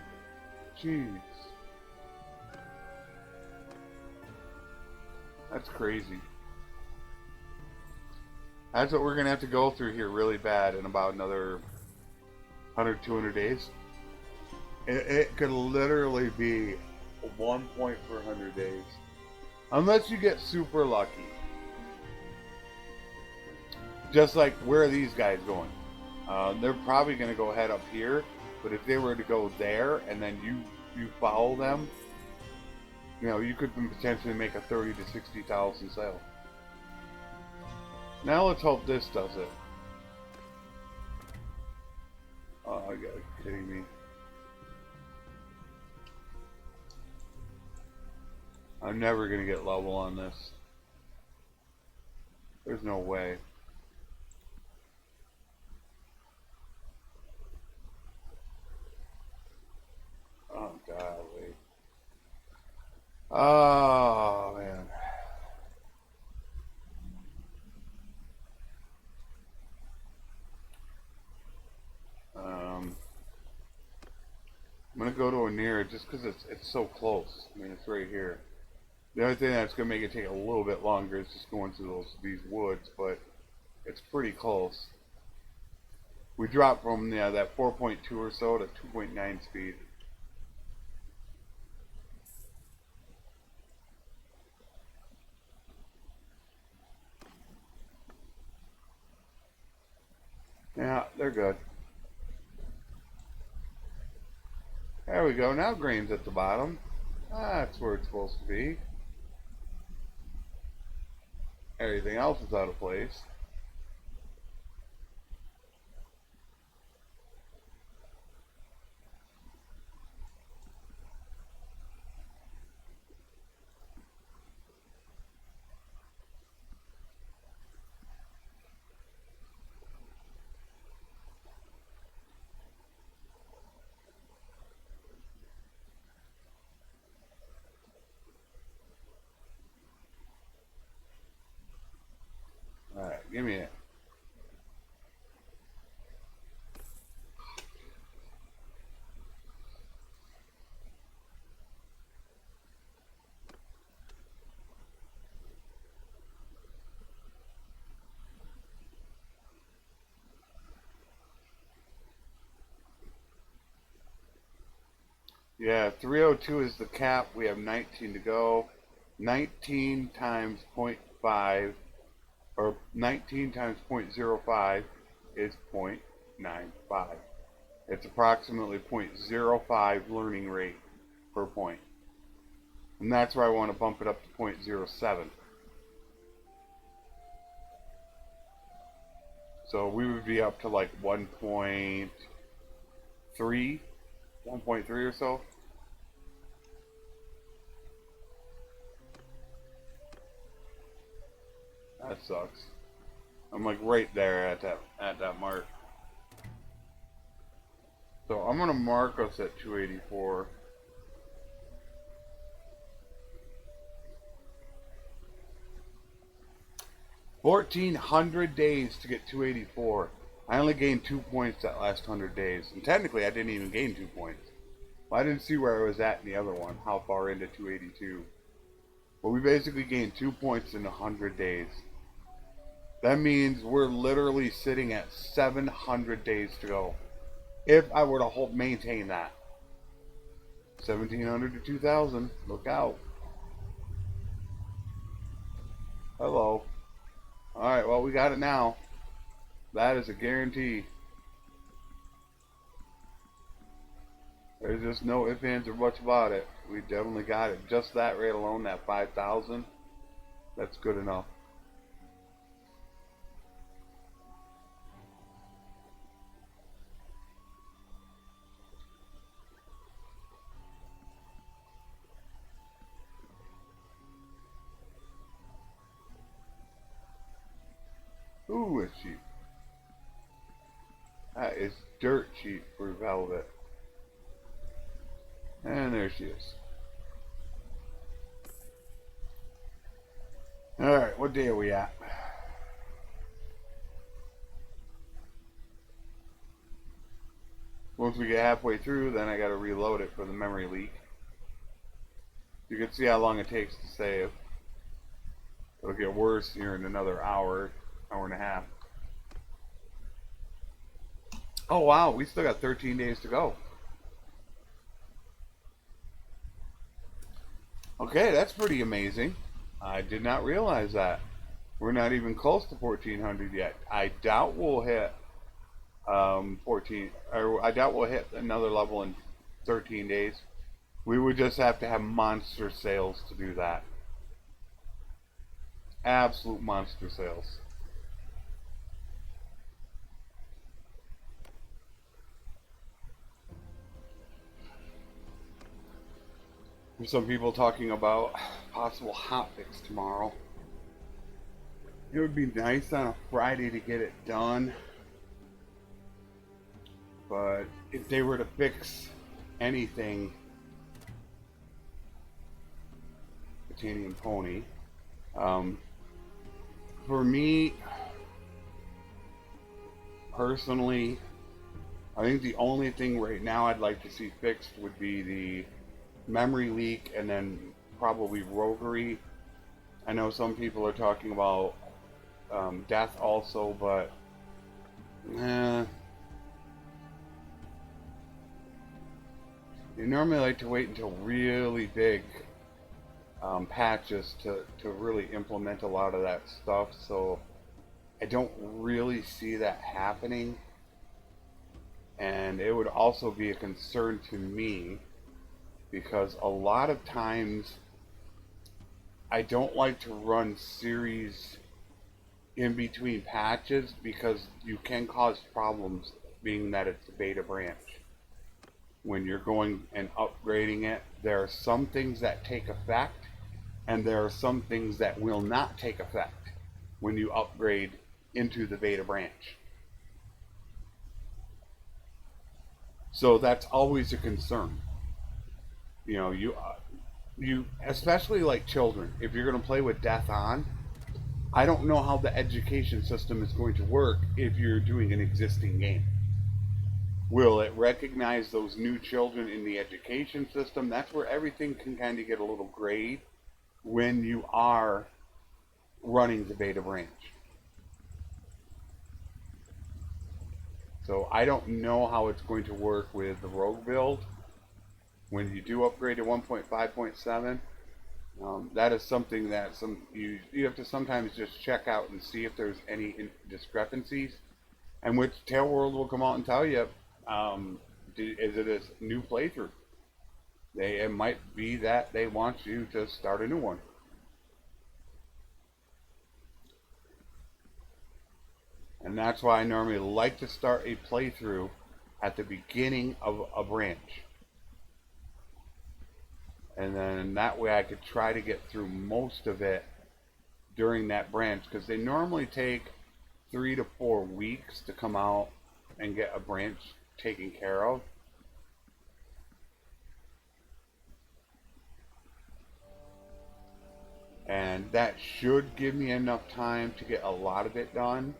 Jeez. That's crazy. That's what we're gonna have to go through here really bad in about another 100, 200 days. It could literally be 1 point per 100 days. Unless you get super lucky. Just like, where are these guys going? They're probably going to go head up here, but if they were to go there and then you follow them, you know, you could potentially make a 30 to 60,000 sale. Now let's hope this does it. Oh, you gotta be kidding me. I'm never going to get level on this. There's no way. Oh, golly. Oh, man. I'm going to go to a near just because it's so close. I mean, it's right here. The only thing that's going to make it take a little bit longer is just going through these woods, but it's pretty close. We dropped from that 4.2 or so to 2.9 speed. Yeah, they're good. There we go. Now grain's at the bottom. That's where it's supposed to be. Everything else is out of place. Alright, give me it. Yeah, 302 is the cap. We have 19 to go. 19 times 0.5, or 19 times 0.05 is point. 0.95. It's approximately 0.05 learning rate per point. And that's where I want to bump it up to 0.07. So we would be up to like 1.3, 1.3 or so. That sucks. I'm like right there at that mark. So I'm gonna mark us at 284. $1,400 days to get 284. I only gained 2 points that last 100 days, and technically I didn't even gain 2 points. Well, I didn't see where I was at in the other one, how far into 282. But we basically gained 2 points in 100 days. That means we're literally sitting at 700 days to go. If I were to maintain that. 1,700 to 2,000. Look out. Hello. Alright, well, we got it now. That is a guarantee. There's just no ifs, ands, or buts about it. We definitely got it. Just that rate alone, that 5,000, that's good enough. Ooh, it's cheap. That is dirt cheap for velvet. And there she is. Alright, what day are we at? Once we get halfway through, then I gotta reload it for the memory leak. You can see how long it takes to save. It'll get worse here in another hour, hour and a half. Oh wow, we still got 13 days to go. Okay, that's pretty amazing. I did not realize that. We're not even close to 1,400 yet. I doubt we'll hit 14, or I doubt we'll hit another level in 13 days. We would just have to have monster sales to do that. Absolute monster sales. There's some people talking about possible hotfix tomorrow. It would be nice on a Friday to get it done. But if they were to fix anything, Titanium Pony, for me personally, I think the only thing right now I'd like to see fixed would be the memory leak and then probably roguery. I know some people are talking about death also, but you normally like to wait until really big patches to really implement a lot of that stuff, so I don't really see that happening. And it would also be a concern to me because a lot of times I don't like to run series in between patches because you can cause problems, being that it's a beta branch. When you're going and upgrading it, there are some things that take effect and there are some things that will not take effect when you upgrade into the beta branch. So that's always a concern. You know, you especially like children, if you're going to play with death on, I don't know how the education system is going to work if you're doing an existing game. Will it recognize those new children in the education system? That's where everything can kind of get a little gray when you are running the beta branch. So I don't know how it's going to work with the rogue build when you do upgrade to 1.5.7. That is something that you have to sometimes just check out and see if there's any discrepancies. And which Tail World will come out and tell you, is it a new playthrough? It might be that they want you to start a new one. And that's why I normally like to start a playthrough at the beginning of a branch. And then that way I could try to get through most of it during that branch, because they normally take 3 to 4 weeks to come out and get a branch taken care of. And that should give me enough time to get a lot of it done.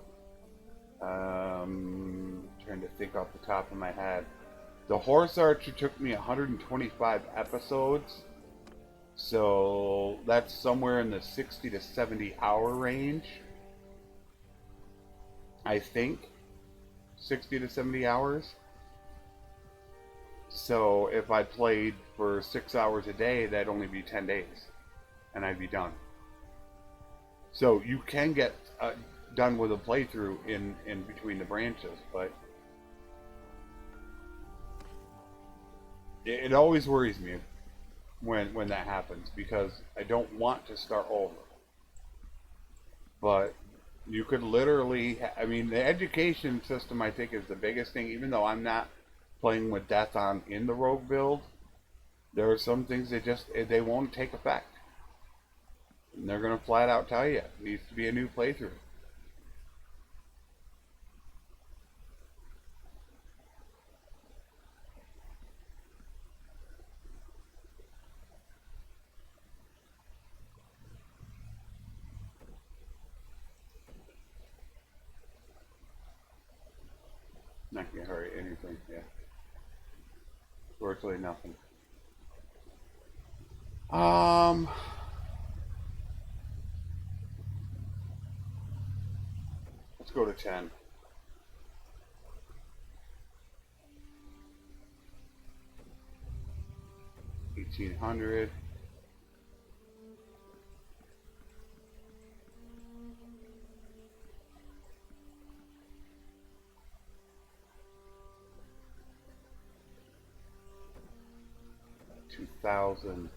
Trying to think off the top of my head. The Horse Archer took me 125 episodes. So that's somewhere in the 60 to 70 hour range. I think 60 to 70 hours. So if I played for 6 hours a day, that'd only be 10 days and I'd be done. So you can get done with a playthrough in between the branches, but it always worries me when that happens, because I don't want to start over. But you could literally, I mean, the education system I think is the biggest thing. Even though I'm not playing with death on in the rogue build, there are some things they won't take effect. And they're going to flat out tell you it needs to be a new playthrough. Not gonna hurry anything, yeah. Virtually nothing. Let's go to 10. $1,800. $2,000.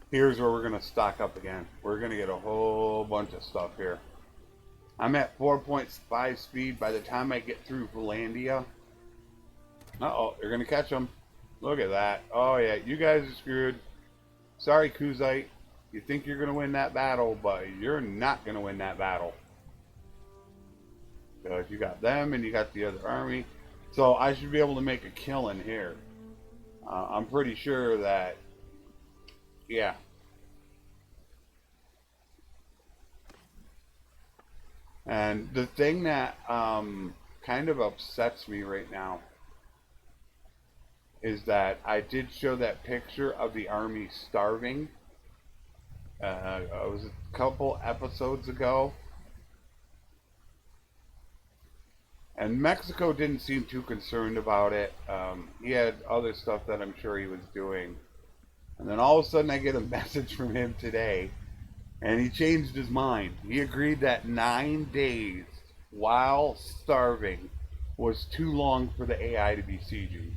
Here's where we're going to stock up again. We're going to get a whole bunch of stuff here. I'm at 4.5 speed. By the time I get through Valandia. Uh-oh, you're going to catch them. Look at that. Oh, yeah, you guys are screwed. Sorry, Kuzite. You think you're going to win that battle, but you're not going to win that battle. Because you got them and you got the other army. So I should be able to make a killing here. I'm pretty sure that, yeah. And the thing that kind of upsets me right now is that I did show that picture of the army starving. It was a couple episodes ago. And Mexico didn't seem too concerned about it. He had other stuff that I'm sure he was doing. And then all of a sudden I get a message from him today. And he changed his mind. He agreed that 9 days while starving was too long for the AI to be sieging.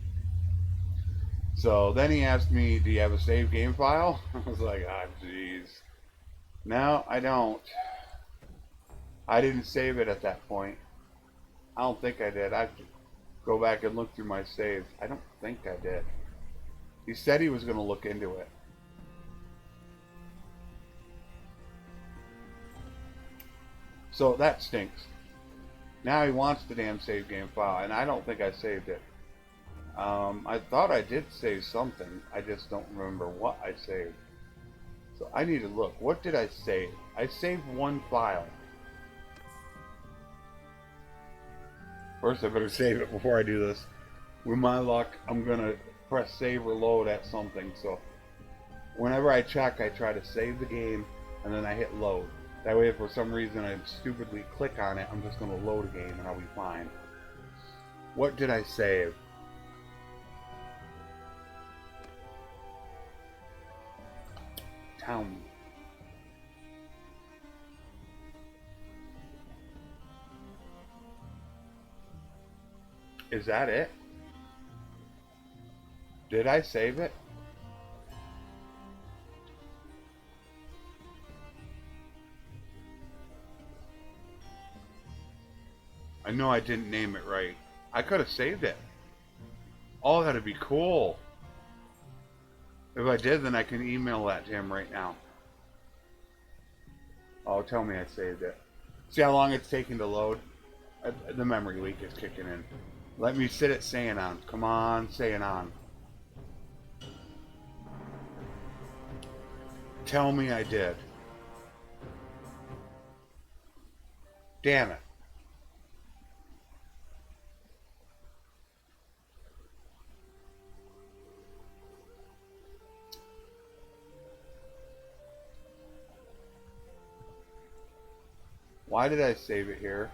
So then he asked me, do you have a save game file? I was like, ah, jeez. No, I don't. I didn't save it at that point. I don't think I did. I have to go back and look through my saves. I don't think I did. He said he was going to look into it. So that stinks. Now he wants the damn save game file, and I don't think I saved it. I thought I did save something. I just don't remember what I saved. So I need to look. What did I save? I saved one file. First, I better save it before I do this. With my luck, I'm going to press save or load at something. So whenever I check, I try to save the game, and then I hit load. That way, if for some reason I stupidly click on it, I'm just going to load a game, and I'll be fine. What did I save? Town. Is that it? Did I save it? I know I didn't name it right. I could have saved it. Oh, that'd be cool. If I did, then I can email that to him right now. Oh, tell me I saved it. See how long it's taking to load? The memory leak is kicking in. Let me sit at saying on. Come on, saying on. Tell me I did. Damn it. Why did I save it here?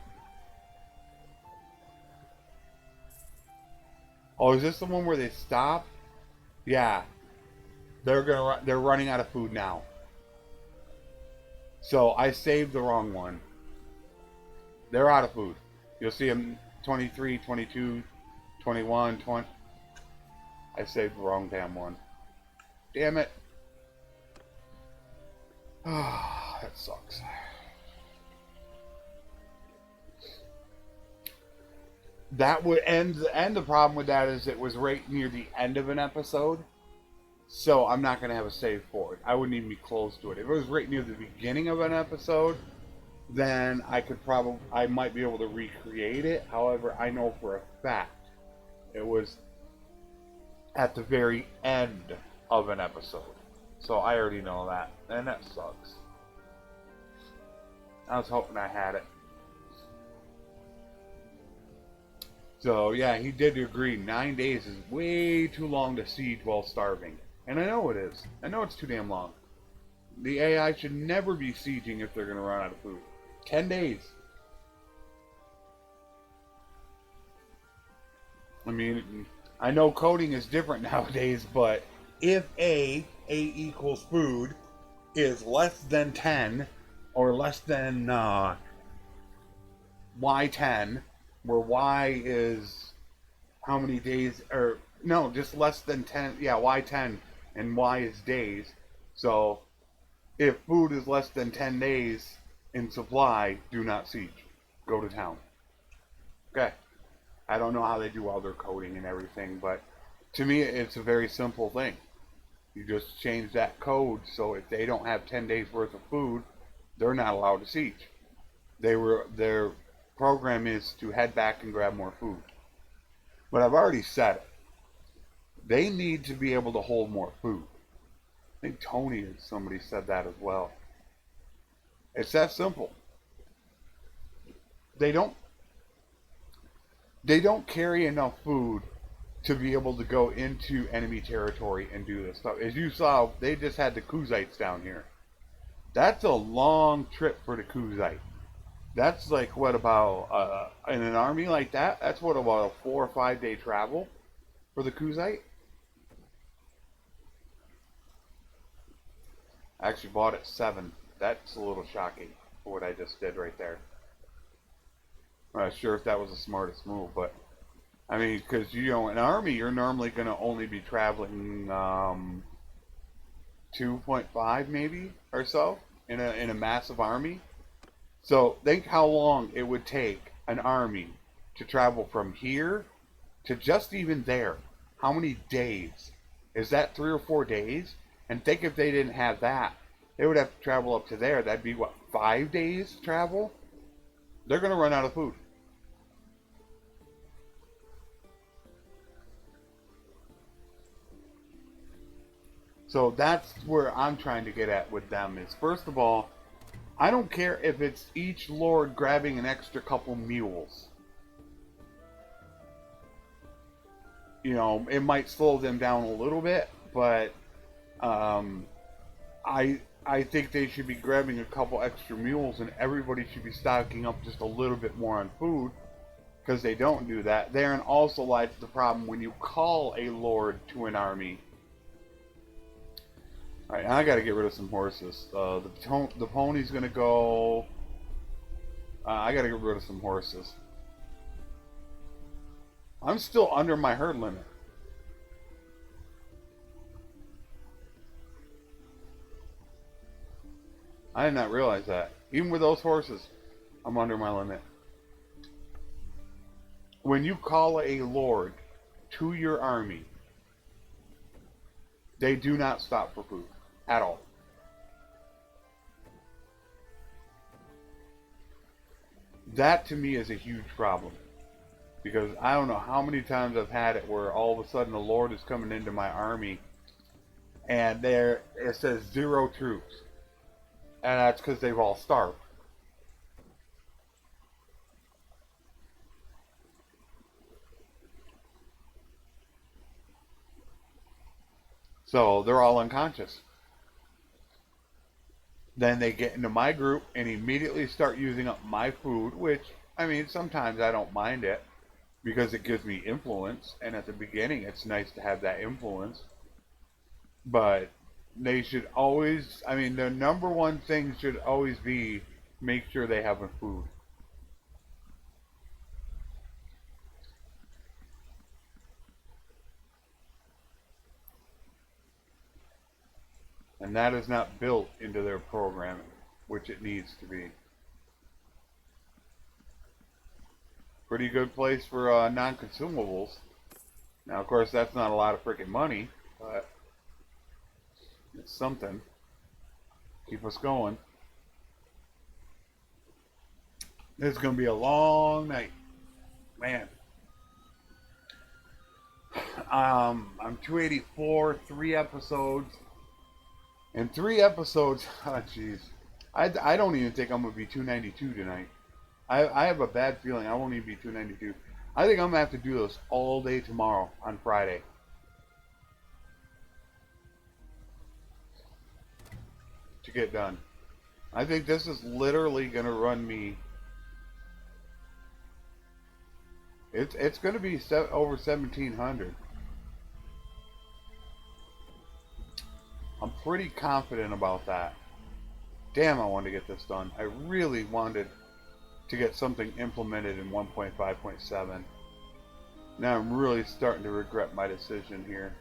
Oh, is this the one where they stop? Yeah. They're running out of food now. So I saved the wrong one. They're out of food. You'll see them 23, 22, 21, 20. I saved the wrong damn one. Damn it. Ah, that sucks. That would end the problem with that is it was right near the end of an episode. So I'm not going to have a save for it. I wouldn't even be close to it. If it was right near the beginning of an episode, then I might be able to recreate it. However, I know for a fact it was at the very end of an episode. So I already know that. And that sucks. I was hoping I had it. So yeah, he did agree. 9 days is way too long to siege while starving. And I know it is. I know it's too damn long. The AI should never be sieging if they're going to run out of food. 10 days. I mean, I know coding is different nowadays, but if A equals food, is less than 10, or less than Y10, where Y is how many days, or no, just less than 10, yeah, Y10, and Y is days. So if food is less than 10 days in supply, do not siege. Go to town. Okay. I don't know how they do all their coding and everything, but to me it's a very simple thing. You just change that code so if they don't have 10 days worth of food, they're not allowed to siege. Their program is to head back and grab more food. But I've already said it. They need to be able to hold more food. I think Tony or somebody said that as well. It's that simple. They don't carry enough food to be able to go into enemy territory and do this stuff. As you saw, they just had the Kuzites down here. That's a long trip for the Kuzite. That's like what about in an army like that? That's what about a 4 or 5 day travel for the Kuzite. I actually bought it 7. That's a little shocking for what I just did right there. I'm not sure if that was the smartest move, but I mean, because you know, in an army, you're normally going to only be traveling 2.5 maybe or so in a massive army. So think how long it would take an army to travel from here to just even there. How many days? Is that 3 or 4 days? And think if they didn't have that, they would have to travel up to there. That'd be what, 5 days travel? They're going to run out of food. So that's where I'm trying to get at with them is, first of all, I don't care if it's each lord grabbing an extra couple mules. You know, it might slow them down a little bit, but I think they should be grabbing a couple extra mules and everybody should be stocking up just a little bit more on food, because they don't do that. Therein also lies the problem when you call a lord to an army. Alright, I gotta get rid of some horses. The pony's gonna go. I gotta get rid of some horses. I'm still under my herd limit. I did not realize that. Even with those horses, I'm under my limit. When you call a lord to your army, they do not stop for food at all. That to me is a huge problem. Because I don't know how many times I've had it where all of a sudden the Lord is coming into my army and there it says 0 troops. And that's because they've all starved. So they're all unconscious. Then they get into my group and immediately start using up my food, which, I mean, sometimes I don't mind it because it gives me influence. And at the beginning, it's nice to have that influence. But they should always, I mean, the number one thing should always be make sure they have food. And that is not built into their programming, which it needs to be. Pretty good place for non-consumables. Now, of course, that's not a lot of freaking money, but it's something. Keep us going. This is going to be a long night. Man. I'm 284, 3 episodes. And 3 episodes, oh jeez. I don't even think I'm going to be 292 tonight. I have a bad feeling I won't even be 292. I think I'm going to have to do this all day tomorrow on Friday. To get done. I think this is literally going to run me. It's going to be over 1,700. I'm pretty confident about that. Damn, I wanted to get this done. I really wanted to get something implemented in 1.5.7. Now I'm really starting to regret my decision here.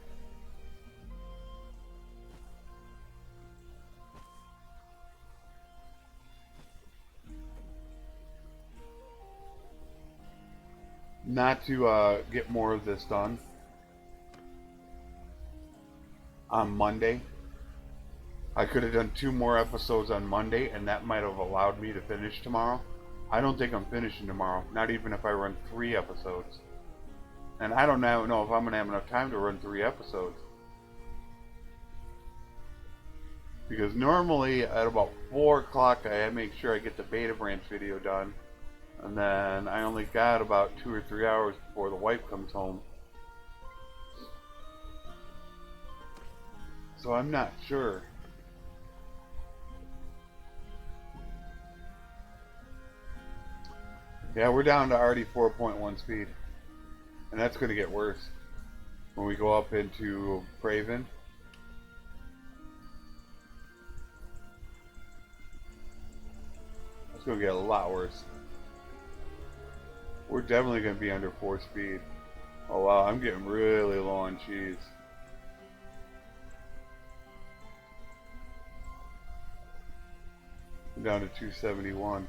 Not to get more of this done on Monday. I could have done 2 more episodes on Monday, and that might have allowed me to finish tomorrow. I don't think I'm finishing tomorrow, not even if I run 3 episodes. And I don't know if I'm going to have enough time to run 3 episodes. Because normally at about 4 o'clock I make sure I get the beta branch video done. And then I only got about 2 or 3 hours before the wife comes home. So I'm not sure. Yeah, we're down to already 4.1 speed. And that's going to get worse when we go up into Craven. It's going to get a lot worse. We're definitely going to be under 4 speed. Oh wow, I'm getting really low on cheese. I'm down to 271.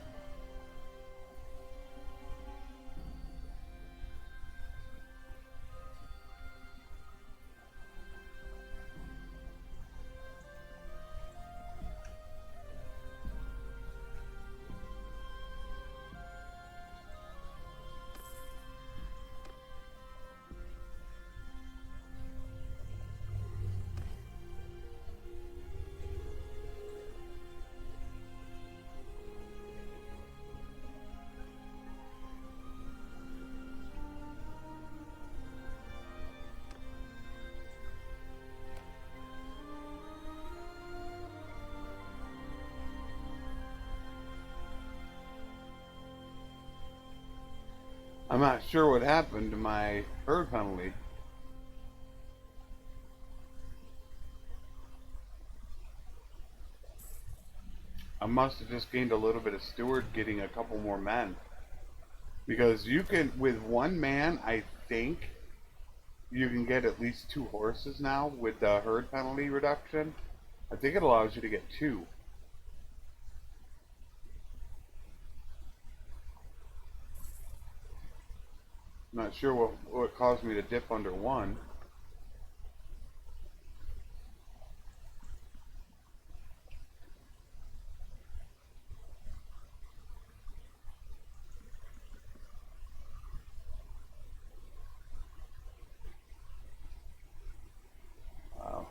I'm not sure what happened to my herd penalty. I must have just gained a little bit of steward getting a couple more men. Because you can, with 1 man, I think you can get at least 2 horses now with the herd penalty reduction. I think it allows you to get 2. I'm not sure what caused me to dip under 1. Wow.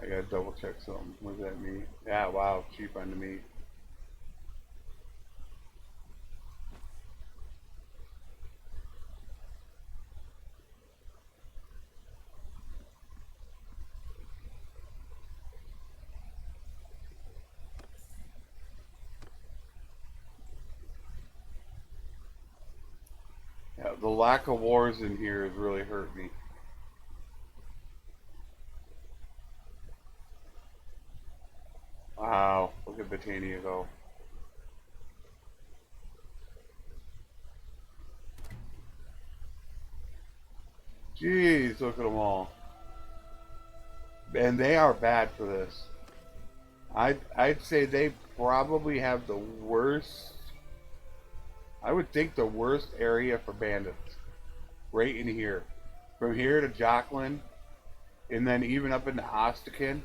I gotta double check something. What does that mean? Yeah, wow, cheap on the meat. Yeah, the lack of wars in here has really hurt me. Wow, look at Britannia go. Jeez, look at them all. And they are bad for this. I'd say they probably have the worst, I would think the worst area for bandits. Right in here. From here to Jocelyn, and then even up into Ostrakin.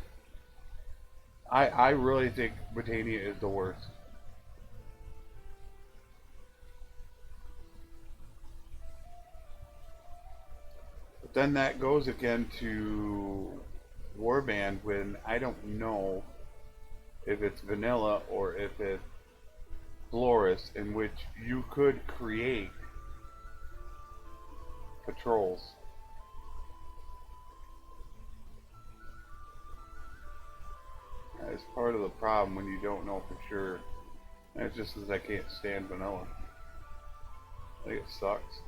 I really think Britannia is the worst. But then that goes again to Warband when I don't know if it's vanilla or if it's Florist, in which you could create patrols. That's part of the problem when you don't know for sure. And it's just as I can't stand vanilla. I think it sucks.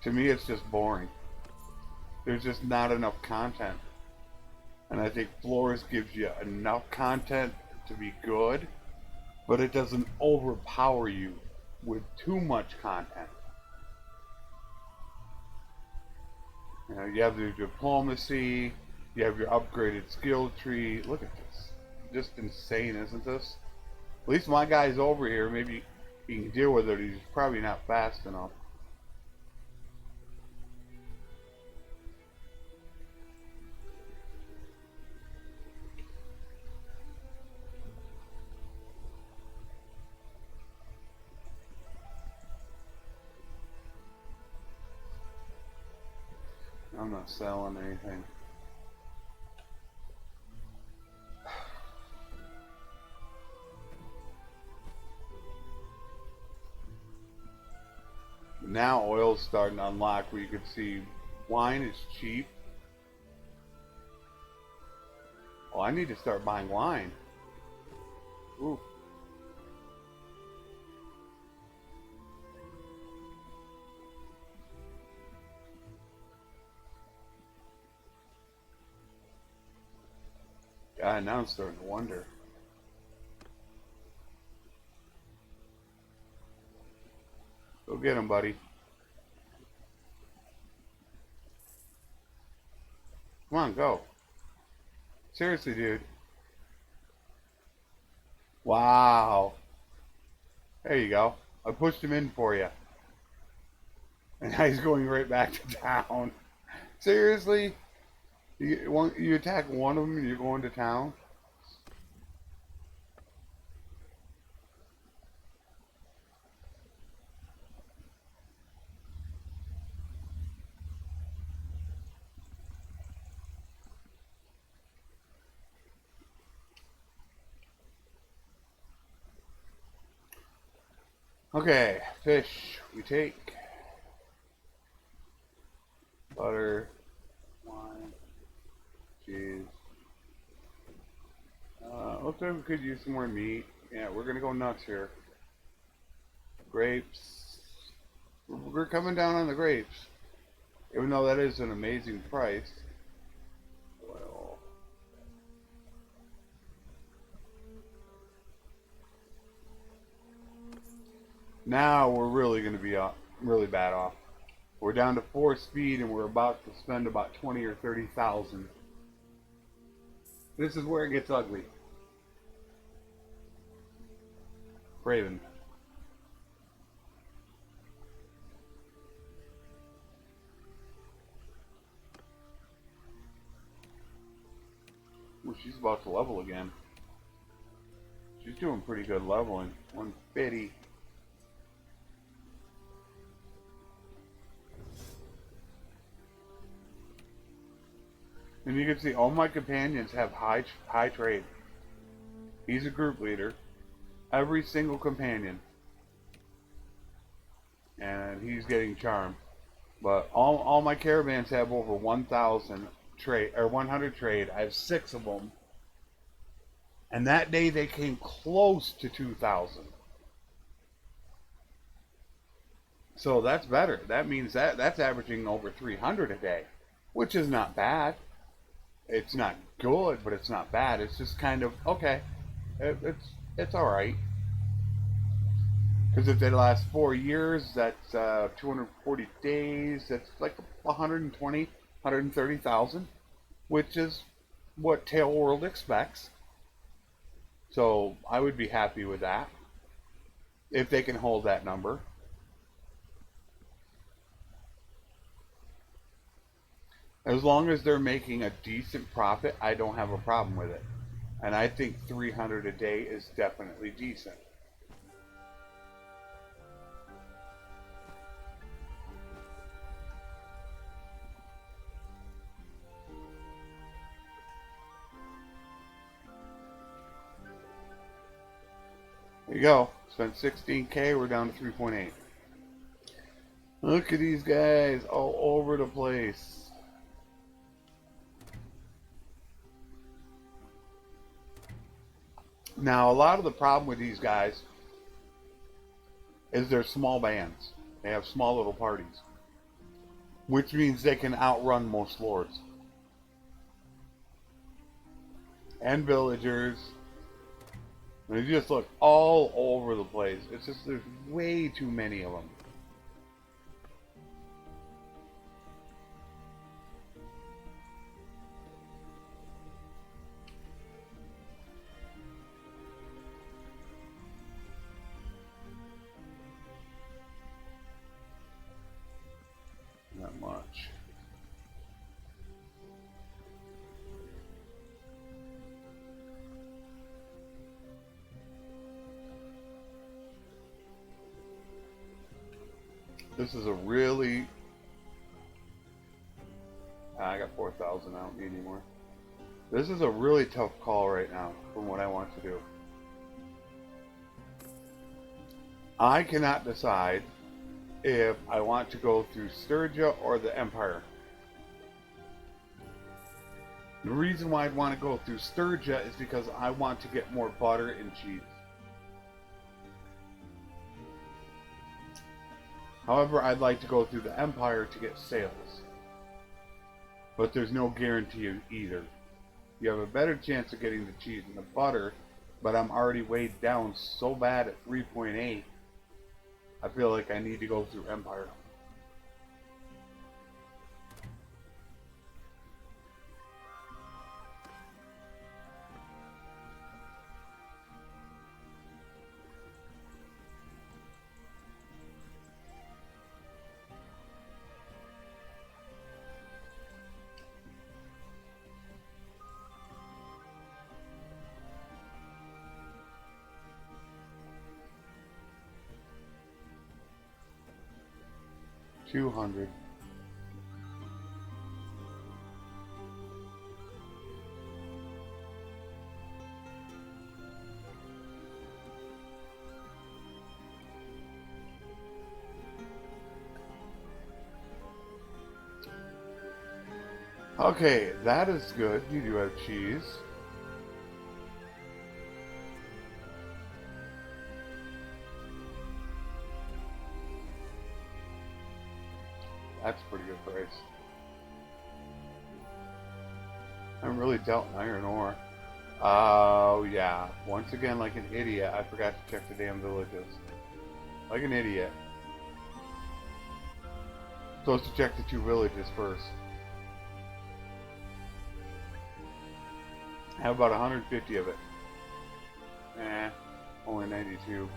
To me, it's just boring. There's just not enough content. And I think Florist gives you enough content to be good, but it doesn't overpower you with too much content. You know, you have your diplomacy, you have your upgraded skill tree. Look at this. Just insane, isn't this? At least my guy's over here. Maybe he can deal with it. He's probably not fast enough. I'm not selling anything. Now oil's starting to unlock where you can see wine is cheap. Oh, I need to start buying wine. Ooh. God, now I'm starting to wonder. Go get him, buddy. Come on, go. Seriously, dude. Wow. There you go. I pushed him in for you. And now he's going right back to town. Seriously? You attack one of them and you're going to town? Okay, fish we take. Butter, wine, cheese. Looks like we could use some more meat. Yeah, we're gonna go nuts here. Grapes. We're coming down on the grapes. Even though that is an amazing price. Oil. Now we're really going to be really bad off. We're down to 4 speed and we're about to spend about 20 or 30,000. This is where it gets ugly. Raven. Well, she's about to level again. She's doing pretty good leveling. 150. And you can see all my companions have high trade. He's a group leader. Every single companion. And he's getting charm. But all my caravans have over 1,000 trade, or 100 trade. I have 6 of them. And that day they came close to 2,000. So that's better. That means that's averaging over 300 a day, which is not bad. It's not good, but it's not bad. It's just kind of okay. It's all right. Because if they last 4 years, that's 240 days. That's like 120, 130,000, which is what Tail World expects. So I would be happy with that if they can hold that number. As long as they're making a decent profit, I don't have a problem with it. And I think 300 a day is definitely decent. There you go. Spent 16K, we're down to 3.8. Look at these guys all over the place. Now, a lot of the problem with these guys is they're small bands. They have small little parties, which means they can outrun most lords and villagers. And they just look all over the place. It's just there's way too many of them. Not much. This is a really... I got 4,000. I don't need any more. This is a really tough call right now from what I want to do. I cannot decide if I want to go through Sturgia or the Empire. The reason why I'd want to go through Sturgia is because I want to get more butter and cheese. However, I'd like to go through the Empire to get sales. But there's no guarantee of either. You have a better chance of getting the cheese and the butter, but I'm already weighed down so bad at 3.8. I feel like I need to go through Empire. $200. Okay, that is good. You do have cheese. That's a pretty good price. I'm really dealt in iron ore. Oh, yeah. Once again, like an idiot, I forgot to check the damn villages. Like an idiot. Supposed to check the 2 villages first. I have about 150 of it. Only 92.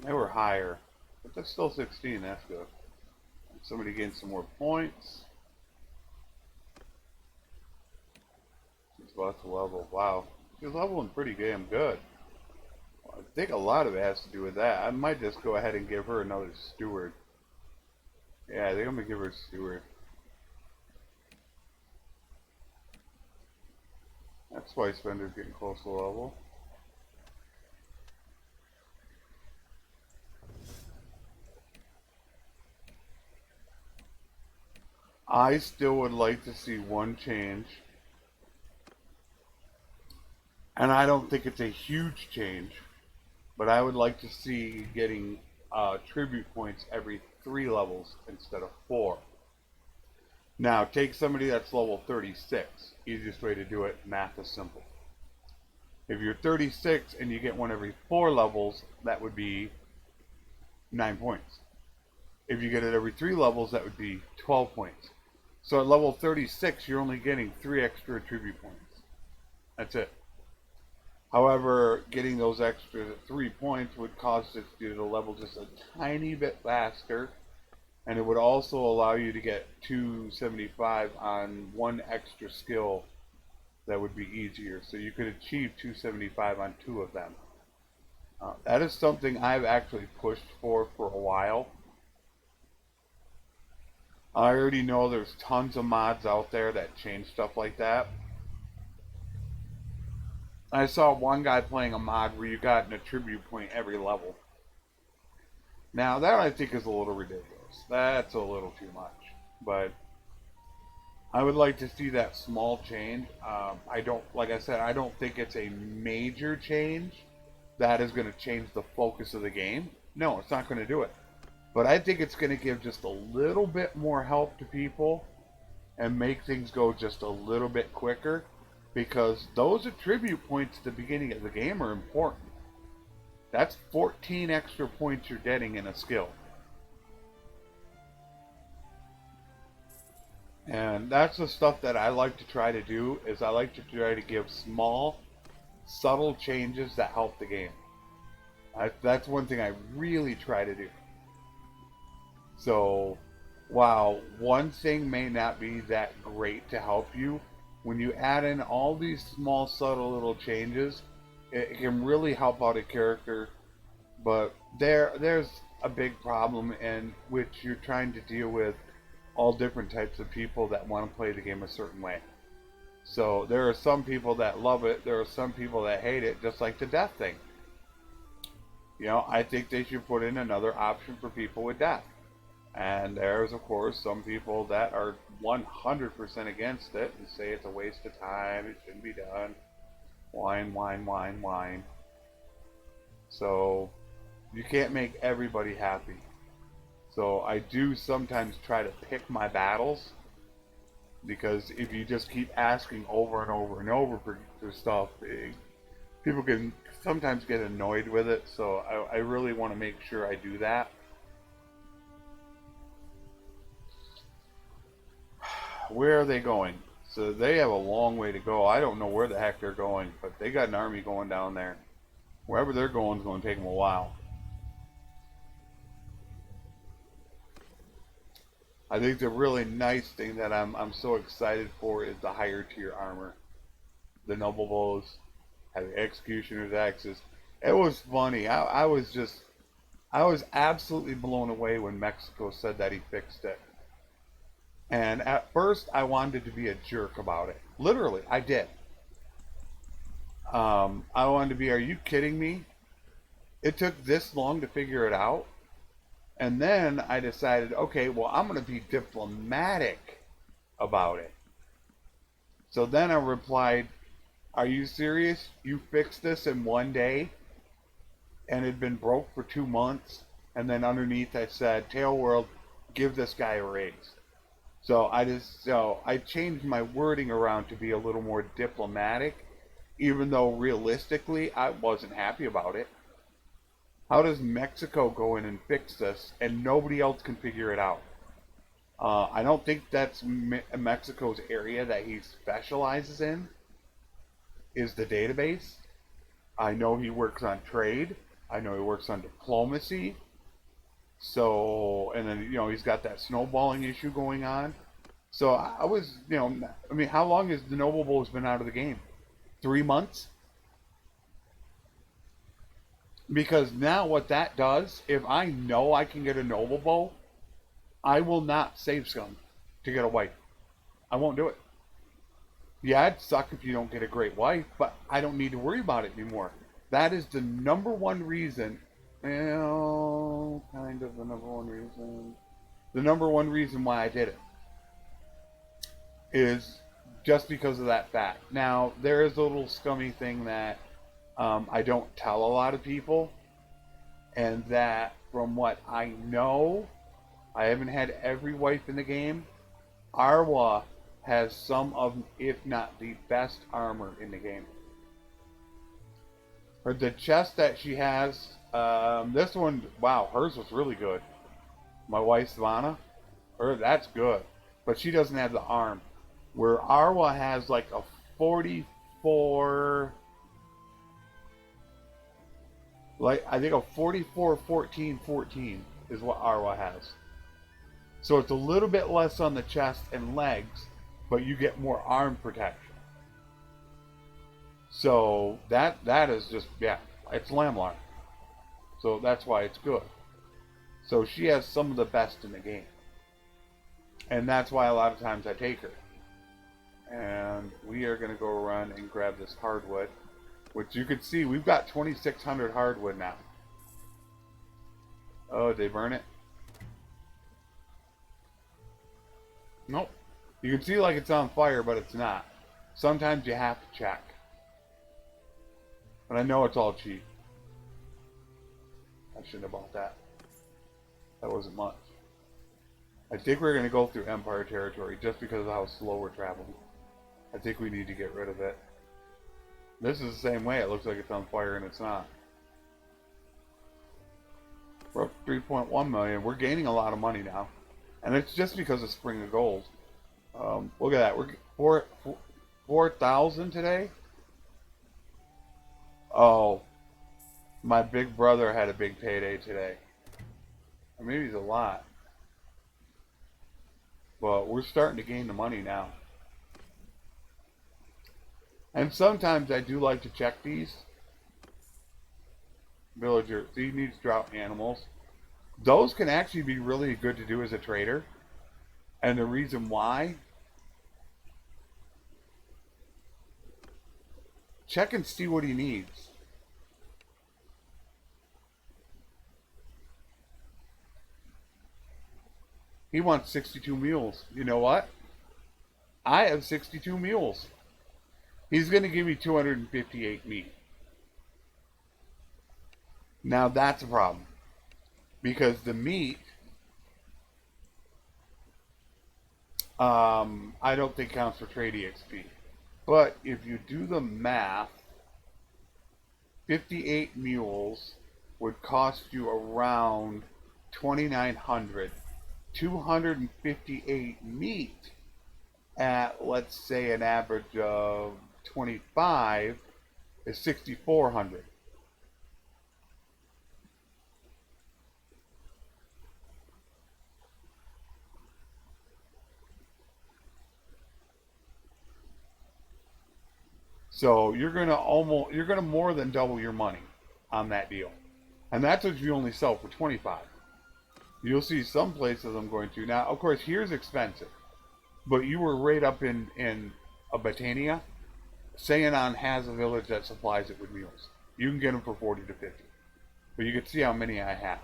They were higher, but that's still 16. That's good. Somebody gained some more points. She's about to level. Wow, she's leveling pretty damn good. I think a lot of it has to do with that. I might just go ahead and give her another steward. Yeah, I think I'm gonna give her a steward. That's why Spender's getting close to level. I still would like to see one change. And I don't think it's a huge change, but I would like to see getting tribute points every 3 levels instead of 4. Now, take somebody that's level 36. Easiest way to do it, math is simple. If you're 36 and you get one every 4 levels, that would be 9 points. If you get it every 3 levels, that would be 12 points. So at level 36, you're only getting 3 extra tribute points. That's it. However, getting those extra 3 points would cause you to level just a tiny bit faster, and it would also allow you to get 275 on one extra skill that would be easier. So you could achieve 275 on 2 of them. That is something I've actually pushed for a while. I already know there's tons of mods out there that change stuff like that. I saw one guy playing a mod where you got an attribute point every level. Now that I think is a little ridiculous. That's a little too much. But I would like to see that small change. Like I said, I don't think it's a major change that is going to change the focus of the game. No, it's not going to do it. But I think it's going to give just a little bit more help to people and make things go just a little bit quicker. Because those attribute points at the beginning of the game are important. That's 14 extra points you're getting in a skill. And that's the stuff that I like to try to do, is I like to try to give small, subtle changes that help the game. That's one thing I really try to do. So, while one thing may not be that great to help you, when you add in all these small, subtle little changes, it can really help out a character. But there's a big problem in which you're trying to deal with all different types of people that want to play the game a certain way. So there are some people that love it. There are some people that hate it, just like the death thing. You know, I think they should put in another option for people with death. And there's, of course, some people that are 100% against it and say it's a waste of time, it shouldn't be done. Whine, whine, whine, whine. So, you can't make everybody happy. So, I do sometimes try to pick my battles, because if you just keep asking over and over and over for stuff, people can sometimes get annoyed with it. So, I really want to make sure I do that. Where are they going? So they have a long way to go. I don't know where the heck they're going, but they got an army going down there. Wherever they're going is going to take them a while. I think the really nice thing that I'm so excited for is the higher tier armor. The noble bows, having executioner's axes. It was funny. I was absolutely blown away when Mexxico said that he fixed it. And at first, I wanted to be a jerk about it. Literally, I did. I wanted to be, are you kidding me? It took this long to figure it out. And then I decided, okay, well, I'm going to be diplomatic about it. So then I replied, are you serious? You fixed this in one day? And it had been broke for 2 months? And then underneath I said, Tail World, give this guy a raise. So I changed my wording around to be a little more diplomatic, even though realistically I wasn't happy about it. How does Mexico go in and fix this and nobody else can figure it out? I don't think that's Mexico's area that he specializes in, is the database. I know he works on trade. I know he works on diplomacy. So, and then, he's got that snowballing issue going on. So I was, I mean, how long has the Noble Bulls been out of the game? 3 months? Because now what that does, if I know I can get a Noble Bow, I will not save scum to get a wife. I won't do it. Yeah, it'd suck if you don't get a great wife, but I don't need to worry about it anymore. That is the number one reason. Well, kind of the number one reason. The number one reason why I did it is just because of that fact. Now, there is a little scummy thing that I don't tell a lot of people, and that from what I know, I haven't had every wife in the game. Arwa has some of, if not the best armor in the game. Or the chest that she has, this one, wow, hers was really good. My wife Savannah, that's good, but she doesn't have the arm. Where Arwa has like a 44, like I think a 44, 14, 14 is what Arwa has. So it's a little bit less on the chest and legs, but you get more arm protection. So that is just, yeah, it's Lamlar. So that's why it's good. So she has some of the best in the game. And that's why a lot of times I take her. And we are going to go run and grab this hardwood, which you can see we've got 2,600 hardwood now. Oh, did they burn it? Nope. You can see like it's on fire, but it's not. Sometimes you have to check. But I know it's all cheap. I shouldn't have bought that. That wasn't much. I think we're going to go through Empire territory just because of how slow we're traveling. I think we need to get rid of it. This is the same way. It looks like it's on fire and it's not. We're up 3.1 million. We're gaining a lot of money now. And it's just because of Spring of Gold. Look at that. We're 4,000 today. Oh, my big brother had a big payday today. Or maybe it's a lot. But we're starting to gain the money now. And sometimes I do like to check these. Villager, these needs drought animals. Those can actually be really good to do as a trader. And the reason why, check and see what he needs. He wants 62 mules. You know what? I have 62 mules. He's going to give me 258 meat. Now that's a problem. Because the meat, I don't think counts for trade EXP. But if you do the math, 58 mules would cost you around 2,900. 258 meat at, let's say, an average of 25 is 6,400. So you're gonna more than double your money on that deal. And that's if you only sell for 25. You'll see some places I'm going to. Now, of course, here's expensive. But you were right up in a Botania. Sayanon has a village that supplies it with mules. You can get them for 40 to 50. But you can see how many I have.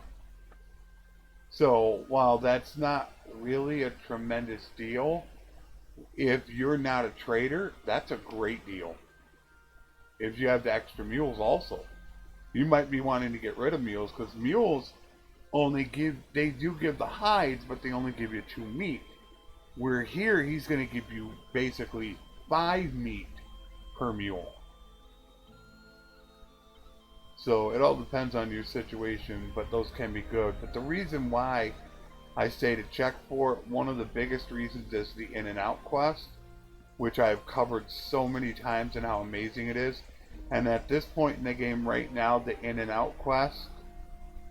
So, while that's not really a tremendous deal, if you're not a trader, that's a great deal. If you have the extra mules also. You might be wanting to get rid of mules, because mules only do give the hides, but they only give you 2 meat. Where here, he's going to give you basically 5 meat per mule. So it all depends on your situation, but those can be good. But the reason why I say to check for it, one of the biggest reasons is the in and out quest, which I've covered so many times and how amazing it is. And at this point in the game right now, the in and out quest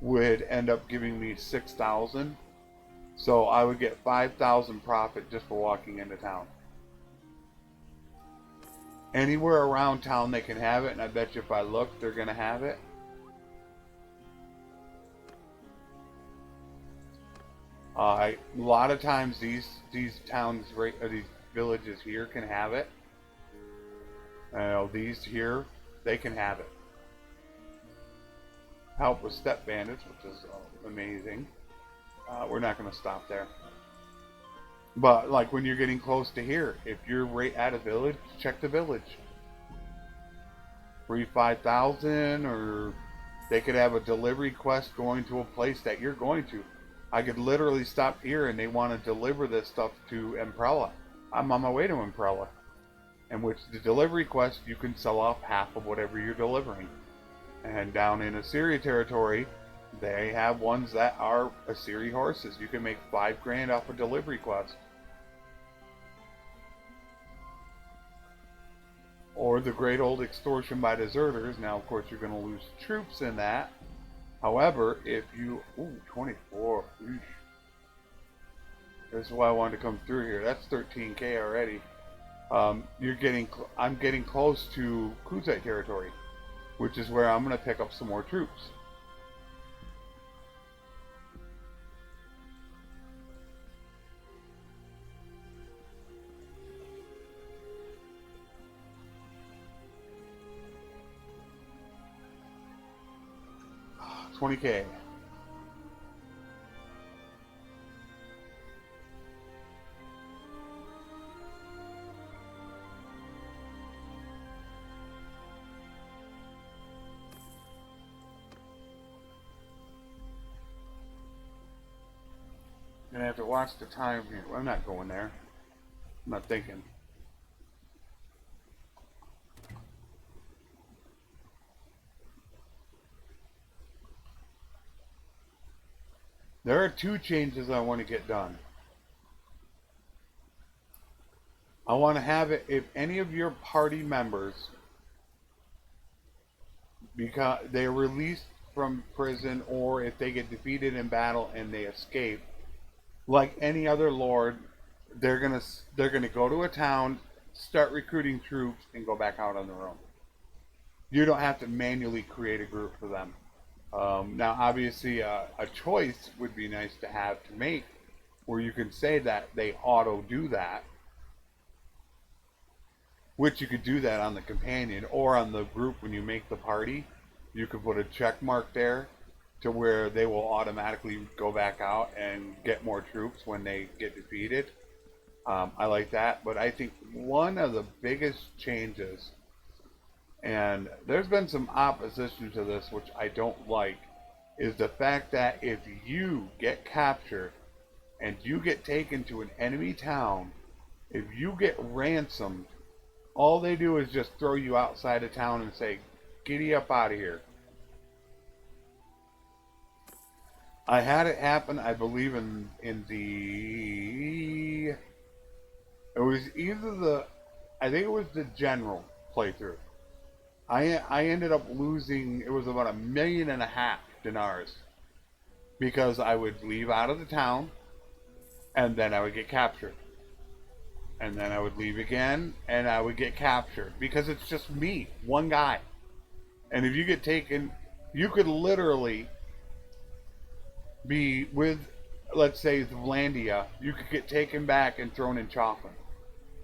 would end up giving me 6,000. So I would get 5,000 profit just for walking into town. Anywhere around town they can have it, and I bet you if I look, they're going to have it. A lot of times these towns, or these villages here can have it. These here, they can have it. Help with step bandits, which is amazing. We're not going to stop there. But like when you're getting close to here, if you're right at a village, check the village. Free 5,000, or they could have a delivery quest going to a place that you're going to. I could literally stop here and they want to deliver this stuff to Umbrella. I'm on my way to Umbrella. In which the delivery quest, you can sell off half of whatever you're delivering. And down in Assyria territory, they have ones that are Assyria horses. You can make 5 grand off a delivery quest. Or the great old extortion by deserters. Now, of course, you're going to lose troops in that. However, if you... Ooh, 24. Eesh. This is why I wanted to come through here. That's 13k already. I'm getting close to Kuzite territory, which is where I'm going to pick up some more troops. $20K. Gonna have to watch the time here. Well, I'm not going there. I'm not thinking. There are 2 changes I want to get done. I want to have it, if any of your party members, because they are released from prison, or if they get defeated in battle and they escape, like any other lord, they're gonna go to a town, start recruiting troops, and go back out on their own. You don't have to manually create a group for them. Now, obviously, a choice would be nice to have to make, where you can say that they auto do that, which you could do that on the companion or on the group when you make the party. You could put a check mark there to where they will automatically go back out and get more troops when they get defeated. I like that, but I think one of the biggest changes, and there's been some opposition to this which I don't like, is the fact that if you get captured and you get taken to an enemy town, if you get ransomed, all they do is just throw you outside of town and say, "Giddy up out of here." I had it happen, I believe, in the... It was either I think it was the general playthrough. I ended up losing, it was about 1.5 million dinars, because I would leave out of the town, and then I would get captured. And then I would leave again, and I would get captured, because it's just me, one guy. And if you get taken, you could literally be with, let's say, Vlandia, you could get taken back and thrown in Chopin.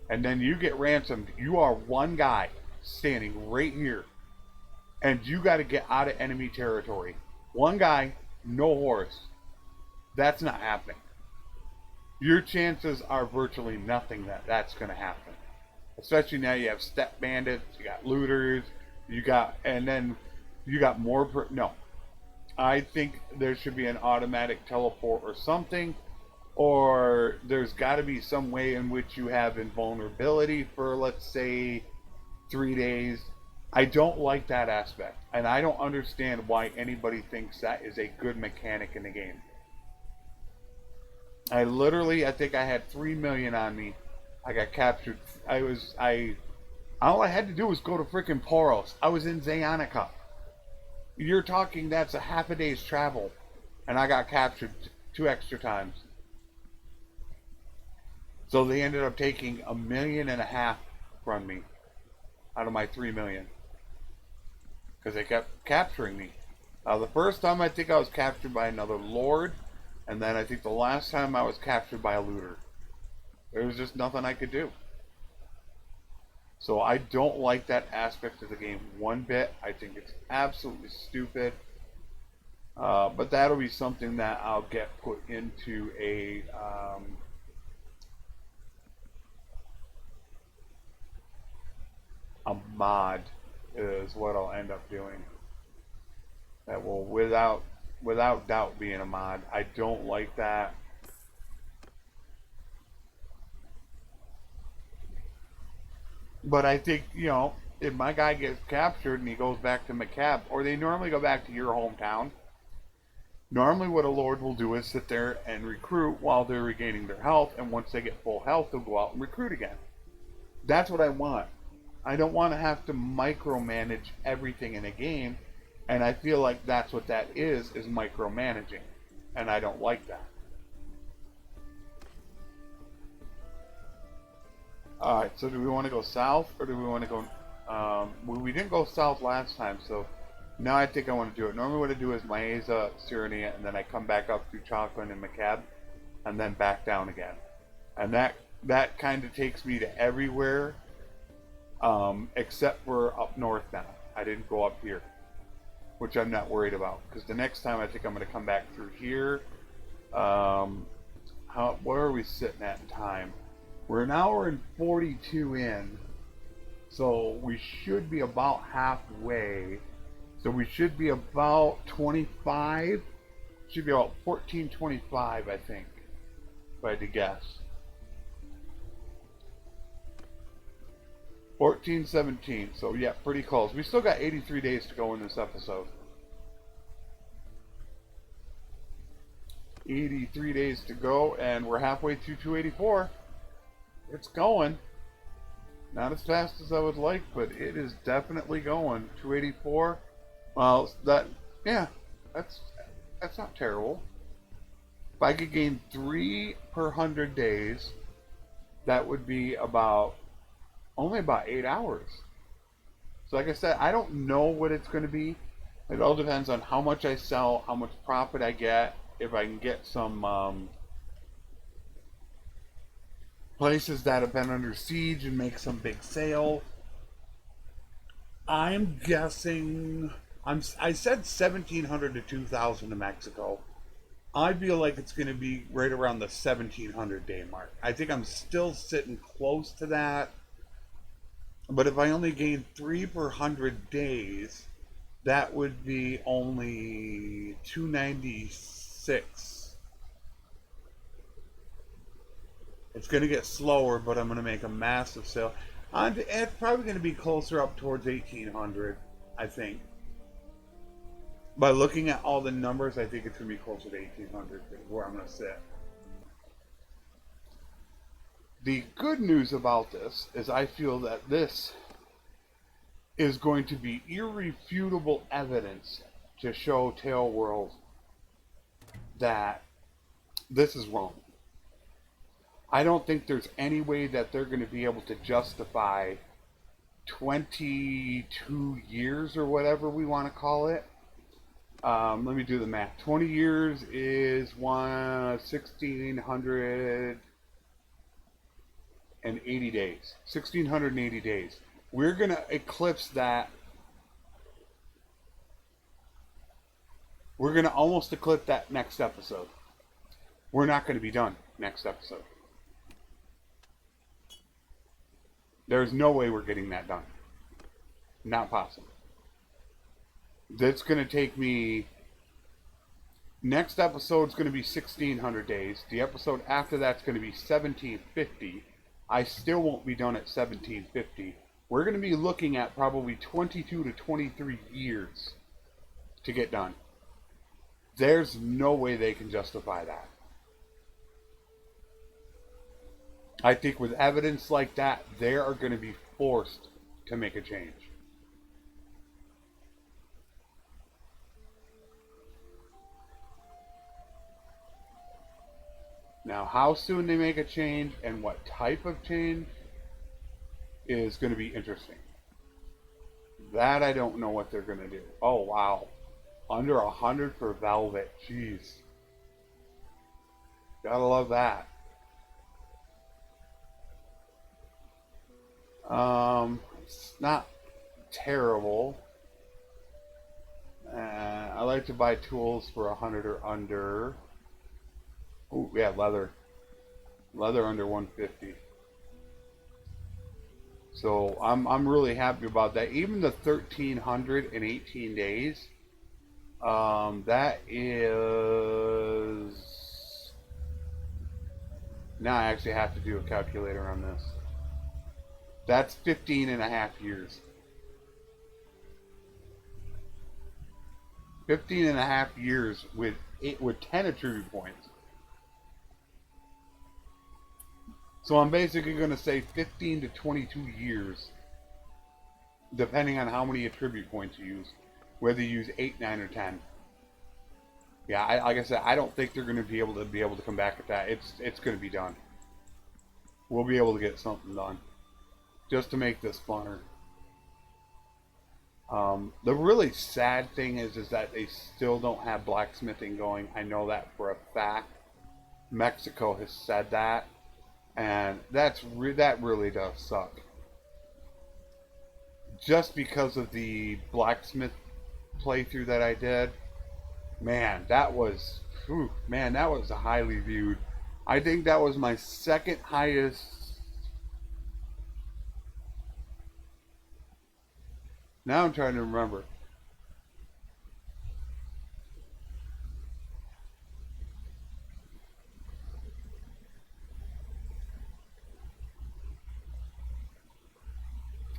And then you get ransomed. You are one guy standing right here. And you got to get out of enemy territory. One guy, no horse. That's not happening. Your chances are virtually nothing that that's going to happen. Especially now you have step bandits, you got looters, and then you got more, no. I think there should be an automatic teleport or something, or there's got to be some way in which you have invulnerability for, let's say, 3 days. I don't like that aspect, and I don't understand why anybody thinks that is a good mechanic in the game. I think I had 3 million on me. I got captured. All I had to do was go to freaking Poros. I was in Zayanica. You're talking that's a half a day's travel, and I got captured 2 extra times. So they ended up taking 1.5 million from me out of my 3 million because they kept capturing me. The first time I think I was captured by another lord, and then I think the last time I was captured by a looter. There was just nothing I could do. So I don't like that aspect of the game one bit. I think it's absolutely stupid. But that'll be something that I'll get put into a mod is what I'll end up doing. That will without doubt be in a mod. I don't like that. But I think, if my guy gets captured and he goes back to McCab, or they normally go back to your hometown, normally what a lord will do is sit there and recruit while they're regaining their health, and once they get full health, they'll go out and recruit again. That's what I want. I don't want to have to micromanage everything in a game, and I feel like that's what that is micromanaging, and I don't like that. Alright, so do we want to go south, or do we want to go... we didn't go south last time, so now I think I want to do it. Normally what I do is Maeza, Cyrenia, and then I come back up through Chalkland and McCab, and then back down again. And that kind of takes me to everywhere, except for up north now. I didn't go up here, which I'm not worried about, because the next time I think I'm going to come back through here. Where are we sitting at in time? We're an hour and 42 in, so we should be about halfway. So we should be about 25. Should be about 1425, I think, if I had to guess. 1417. So yeah, pretty close. We still got 83 days to go in this episode. 83 days to go, and we're halfway through 284. It's going. Not as fast as I would like, but it is definitely going. 284. Well, that's not terrible. If I could gain 3 per 100 days, that would be only about 8 hours. So like I said, I don't know what it's going to be. It all depends on how much I sell, how much profit I get, if I can get some places that have been under siege and make some big sale. I'm guessing, I said 1,700 to 2,000 in Mexico. I feel like it's going to be right around the 1,700 day mark. I think I'm still sitting close to that. But if I only gain 3 per 100 days, that would be only 296. It's going to get slower, but I'm going to make a massive sale. It's probably going to be closer up towards 1,800, I think. By looking at all the numbers, I think it's going to be closer to 1,800 where I'm going to sit. The good news about this is I feel that this is going to be irrefutable evidence to show Tail World that this is wrong. I don't think there's any way that they're going to be able to justify 22 years or whatever we want to call it. Let me do the math. 20 years is 1,680 days. 1,680 days. We're going to eclipse that. We're going to almost eclipse that next episode. We're not going to be done next episode. There's no way we're getting that done. Not possible. That's going to take me Next episode's going to be 1600 days. The episode after that's going to be 1750. I still won't be done at 1750. We're going to be looking at probably 22 to 23 years to get done. There's no way they can justify that. I think with evidence like that, they are going to be forced to make a change. Now, how soon they make a change and what type of change is going to be interesting. That I don't know what they're going to do. Oh, wow. Under 100 for Velvet. Jeez. Gotta love that. It's not terrible. I like to buy tools for 100 or under. Oh, yeah, leather. Leather under 150. So I'm really happy about that. Even the 1300 in 18 days. That is... Now I actually have to do a calculator on this. That's 15 and a half years. 15 and a half years with 10 attribute points. So I'm basically going to say 15 to 22 years, depending on how many attribute points you use, whether you use 8, 9, or 10. Yeah, like I said, I don't think they're going to be able to come back at that. It's going to be done. We'll be able to get something done, just to make this funner. The really sad thing is that they still don't have blacksmithing going. I know that for a fact. Mexico has said that. And that really does suck. Just because of the blacksmith playthrough that I did, man, that was a highly viewed. I think that was my second highest. Now I'm trying to remember.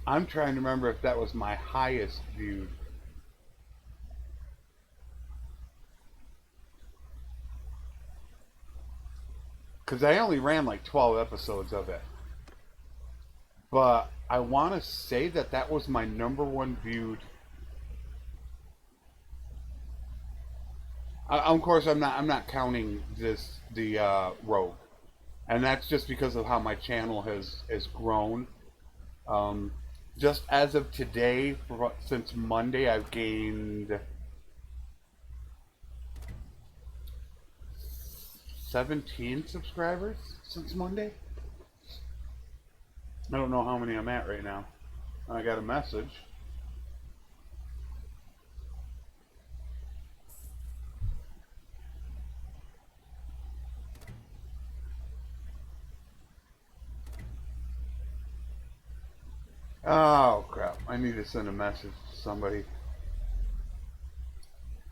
I'm trying to remember if that was my highest viewed. Because I only ran like 12 episodes of it. But I want to say that was my #1 viewed. Of course, I'm not counting the Rogue. And that's just because of how my channel has grown. Just as of today, since Monday, I've gained 17 subscribers since Monday. I don't know how many I'm at right now. I got a message. Oh crap, I need to send a message to somebody.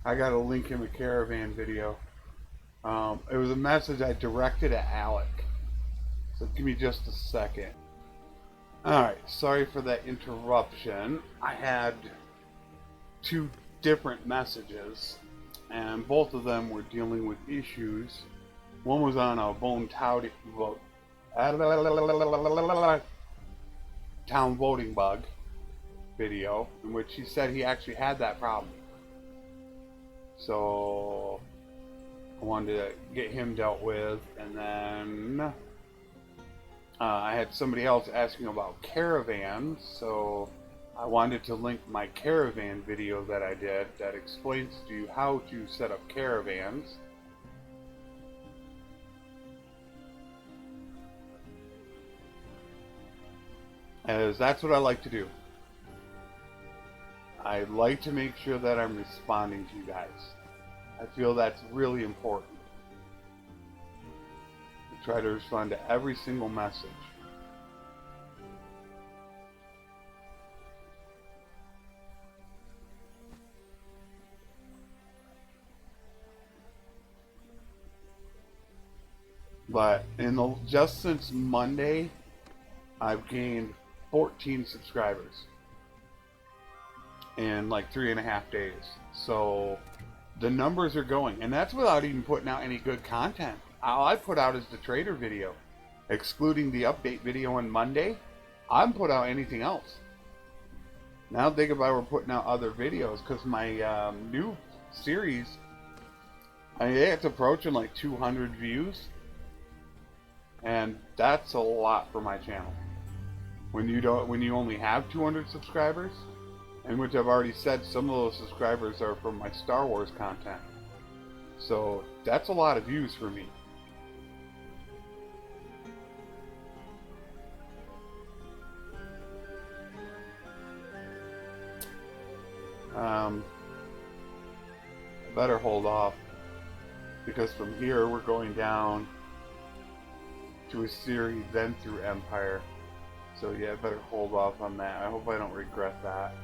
I got a link in the caravan video. It was a message I directed at Alec. So give me just a second. Alright, sorry for that interruption. I had 2 different messages, and both of them were dealing with issues. One was on a town voting bug video, in which he said he actually had that problem. So I wanted to get him dealt with, and then I had somebody else asking about caravans, so I wanted to link my caravan video that I did that explains to you how to set up caravans. As that's what I like to do. I like to make sure that I'm responding to you guys. I feel that's really important. I try to respond to every single message. But just since Monday, I've gained 14 subscribers in like 3.5 days. So the numbers are going, and that's without even putting out any good content. All I put out is the trader video, excluding the update video on Monday. I haven't put out anything else. Now think if I were putting out other videos, because my new series, it's approaching like 200 views, and that's a lot for my channel. When you only have 200 subscribers, and which I've already said, some of those subscribers are from my Star Wars content. So that's a lot of views for me. I better hold off, because from here we're going down to a series, then through Empire. So yeah, I better hold off on that. I hope I don't regret that.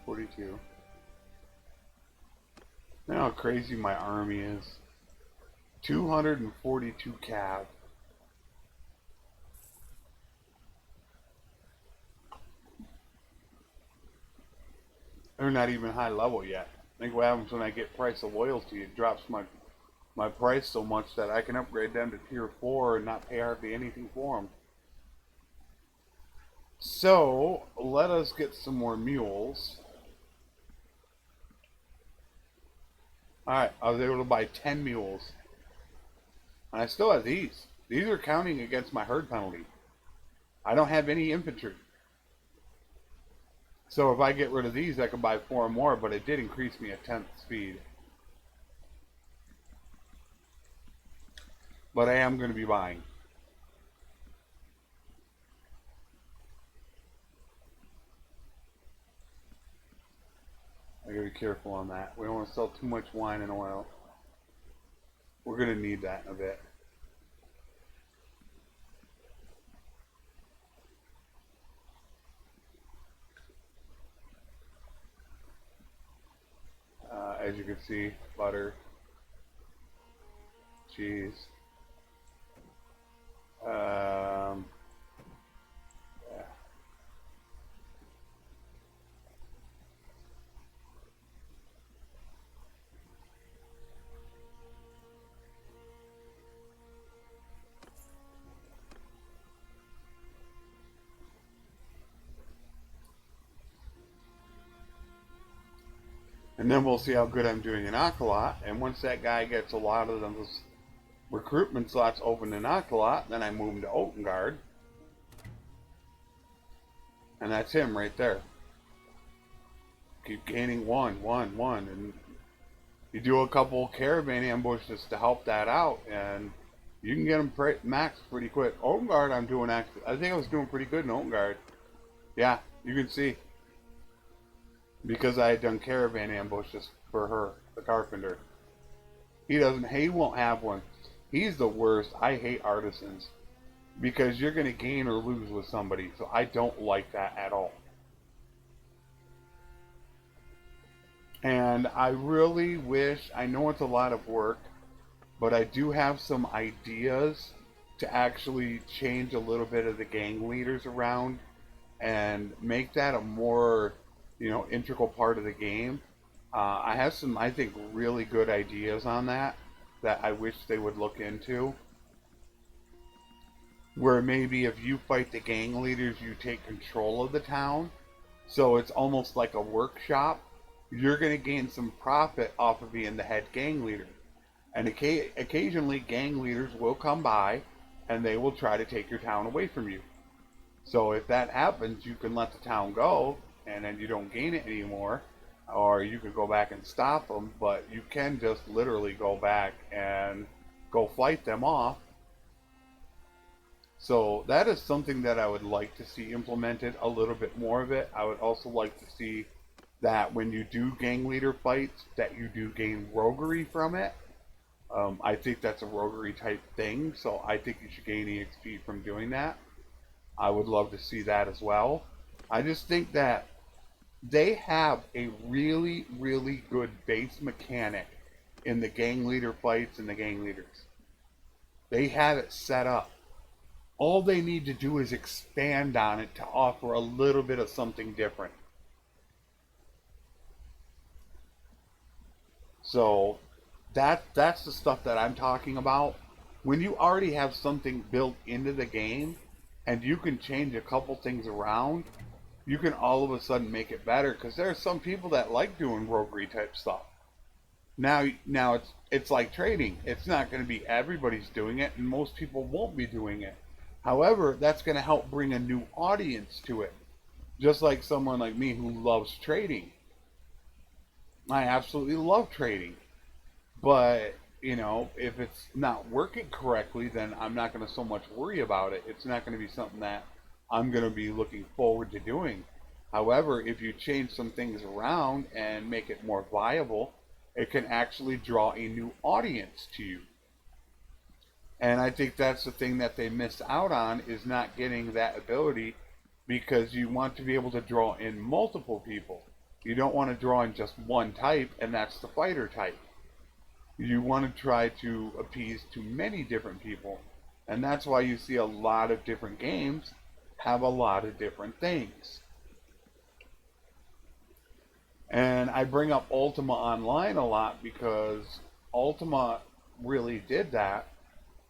$242. You know how crazy my army is. 242 cav. They're not even high level yet. I think what happens when I get price of loyalty, it drops my price so much that I can upgrade them to tier 4 and not pay hardly anything for them. So let us get some more mules. Alright, I was able to buy 10 mules. And I still have these. These are counting against my herd penalty. I don't have any infantry. So if I get rid of these, I can buy 4 more, but it did increase me a 10th speed. But I am going to be buying. I gotta be careful on that. We don't want to sell too much wine and oil. We're gonna need that in a bit. As you can see, butter, cheese. Yeah. And then we'll see how good I'm doing in Akalot. And once that guy gets a lot of those recruitment slots open in Akalot, then I move him to Otengard. And that's him right there. Keep gaining one. And you do a couple caravan ambushes to help that out, and you can get them maxed pretty quick. Otengard, I'm doing I think I was doing pretty good in Otengard. Yeah, you can see. Because I had done caravan ambushes for her, the carpenter. He won't have one. He's the worst. I hate artisans. Because you're going to gain or lose with somebody. So I don't like that at all. And I really wish, I know it's a lot of work, but I do have some ideas to actually change a little bit of the gang leaders around and make that a more, integral part of the game. I have some, I think, really good ideas on that I wish they would look into. Where maybe if you fight the gang leaders, you take control of the town. So it's almost like a workshop. You're going to gain some profit off of being the head gang leader. And occasionally gang leaders will come by and they will try to take your town away from you. So if that happens, you can let the town go and then you don't gain it anymore. Or you could go back and stop them, but you can just literally go back and go fight them off. So that is something that I would like to see implemented, a little bit more of it. I would also like to see that when you do gang leader fights, that you do gain roguery from it. I think that's a roguery type thing, so I think you should gain EXP from doing that. I would love to see that as well. I just think that they have a really, really good base mechanic in the gang leader fights and the gang leaders. They have it set up. All they need to do is expand on it to offer a little bit of something different. So that's the stuff that I'm talking about. When you already have something built into the game and you can change a couple things around, you can all of a sudden make it better because there are some people that like doing roguery type stuff. Now it's like trading. It's not going to be everybody's doing it, and most people won't be doing it. However, that's going to help bring a new audience to it. Just like someone like me who loves trading. I absolutely love trading. But, if it's not working correctly, then I'm not going to so much worry about it. It's not going to be something that I'm going to be looking forward to doing. However, if you change some things around and make it more viable, it can actually draw a new audience to you. And I think that's the thing that they miss out on, is not getting that ability, because you want to be able to draw in multiple people. You don't want to draw in just one type, and that's the fighter type. You want to try to appease to many different people. And that's why you see a lot of different games have a lot of different things. And I bring up Ultima Online a lot because Ultima really did that,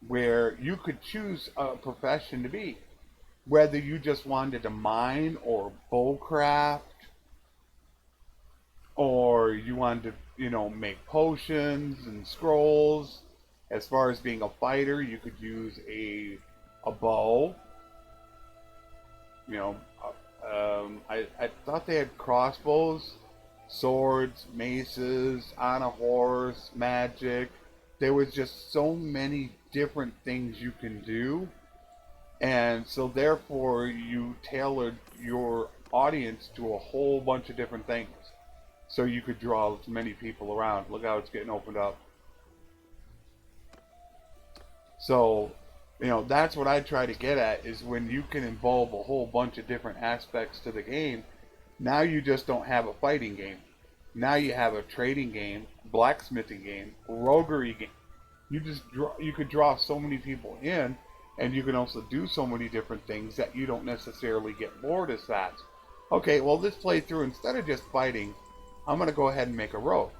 where you could choose a profession to be. Whether you just wanted to mine or bowcraft, or you wanted to, make potions and scrolls. As far as being a fighter, you could use a bow. You know, I thought they had crossbows, swords, maces, on a horse, magic. There was just so many different things you can do, and so therefore you tailored your audience to a whole bunch of different things, so you could draw as many people around. Look how it's getting opened up. So, that's what I try to get at, is when you can involve a whole bunch of different aspects to the game. Now you just don't have a fighting game. Now you have a trading game, blacksmithing game, roguery game. You could draw so many people in, and you can also do so many different things that you don't necessarily get bored as fast. Okay, well, this playthrough, instead of just fighting, I'm going to go ahead and make a rogue.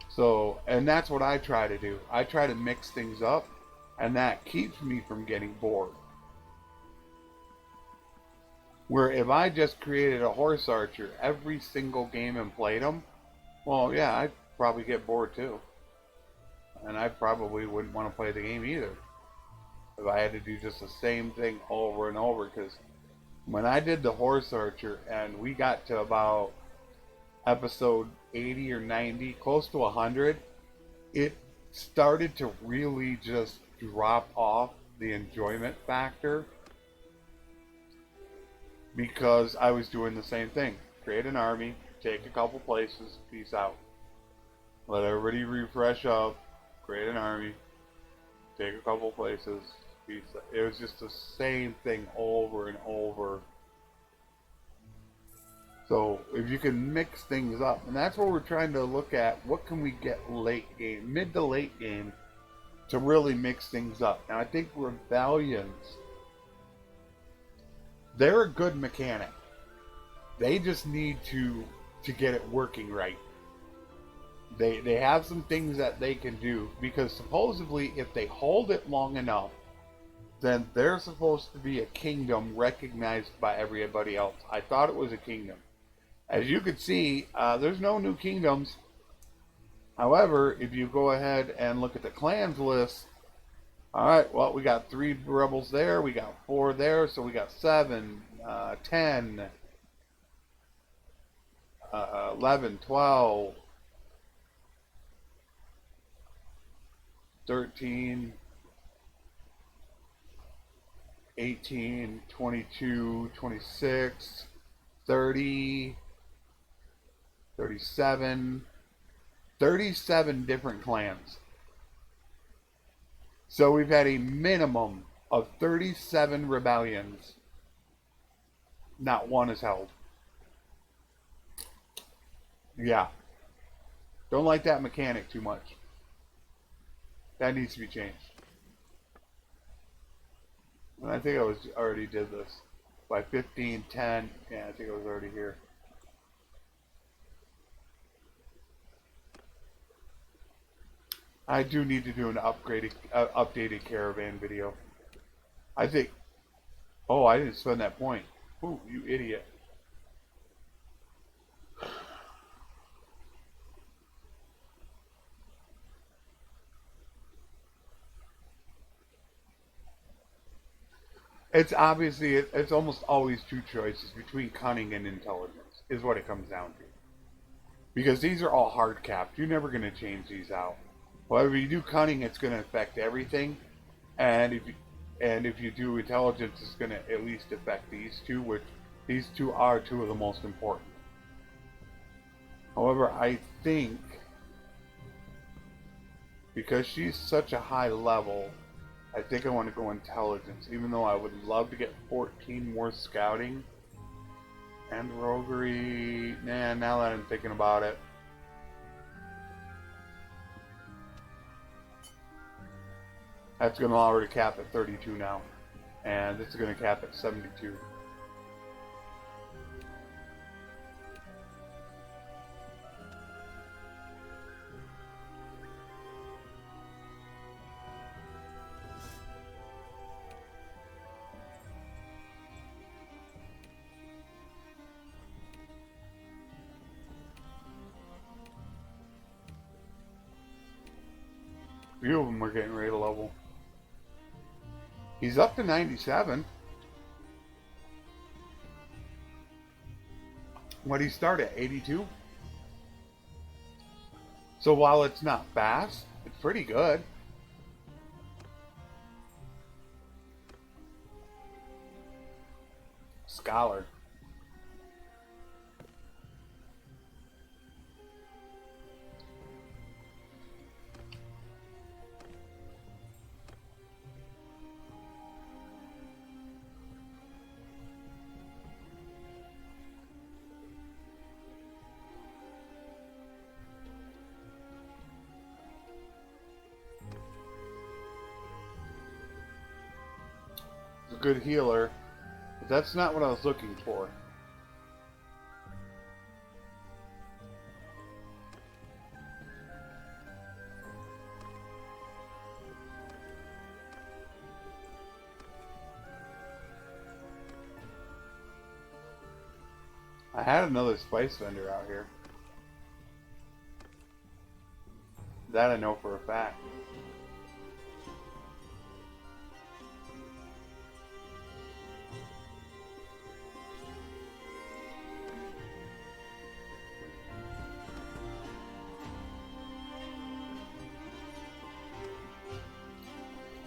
So, and that's what I try to do. I try to mix things up, and that keeps me from getting bored. Where if I just created a horse archer every single game and played them, well, yeah, I'd probably get bored too. And I probably wouldn't want to play the game either if I had to do just the same thing over and over. Because when I did the horse archer and we got to about episode 80 or 90, close to 100, it started to really just drop off the enjoyment factor, because I was doing the same thing. Create an army, take a couple places, peace out. Let everybody refresh up, create an army, take a couple places, peace out. It was just the same thing over and over. So if you can mix things up, and that's what we're trying to look at, what can we get late game, mid to late game, to really mix things up. And I think Rebellions, they're a good mechanic. They just need to get it working right. They have some things that they can do, because supposedly if they hold it long enough, then they're supposed to be a kingdom recognized by everybody else. I thought it was a kingdom. As you can see, there's no new kingdoms. However, if you go ahead and look at the clans list, alright, well, we got 3 rebels there, we got 4 there, so we got 7, 10, 11, 12, 13, 18, 22, 26, 30, 37, 37 different clans. So we've had a minimum of 37 rebellions. Not one is held. Yeah. Don't like that mechanic too much. That needs to be changed. And I think I already did this. By 15, 10, yeah, I think I was already here. I do need to do an updated caravan video. I think, oh, I didn't spend that point. Ooh, you idiot. It's obviously, it's almost always two choices between cunning and intelligence, is what it comes down to. Because these are all hard capped. You're never going to change these out. However, you do cunning, it's going to affect everything. And if you do intelligence, it's going to at least affect these two, which these two are two of the most important. However, I think because she's such a high level, I think I want to go intelligence, even though I would love to get 14 more scouting and roguery. Nah, now that I'm thinking about it. That's going to already cap at 32 now. And this is going to cap at 72. A few of them are getting ready to level. He's up to 97. What did he start at? 82? So while it's not fast, it's pretty good. Scholar. A good healer, but that's not what I was looking for. I had another spice vendor out here. That I know for a fact.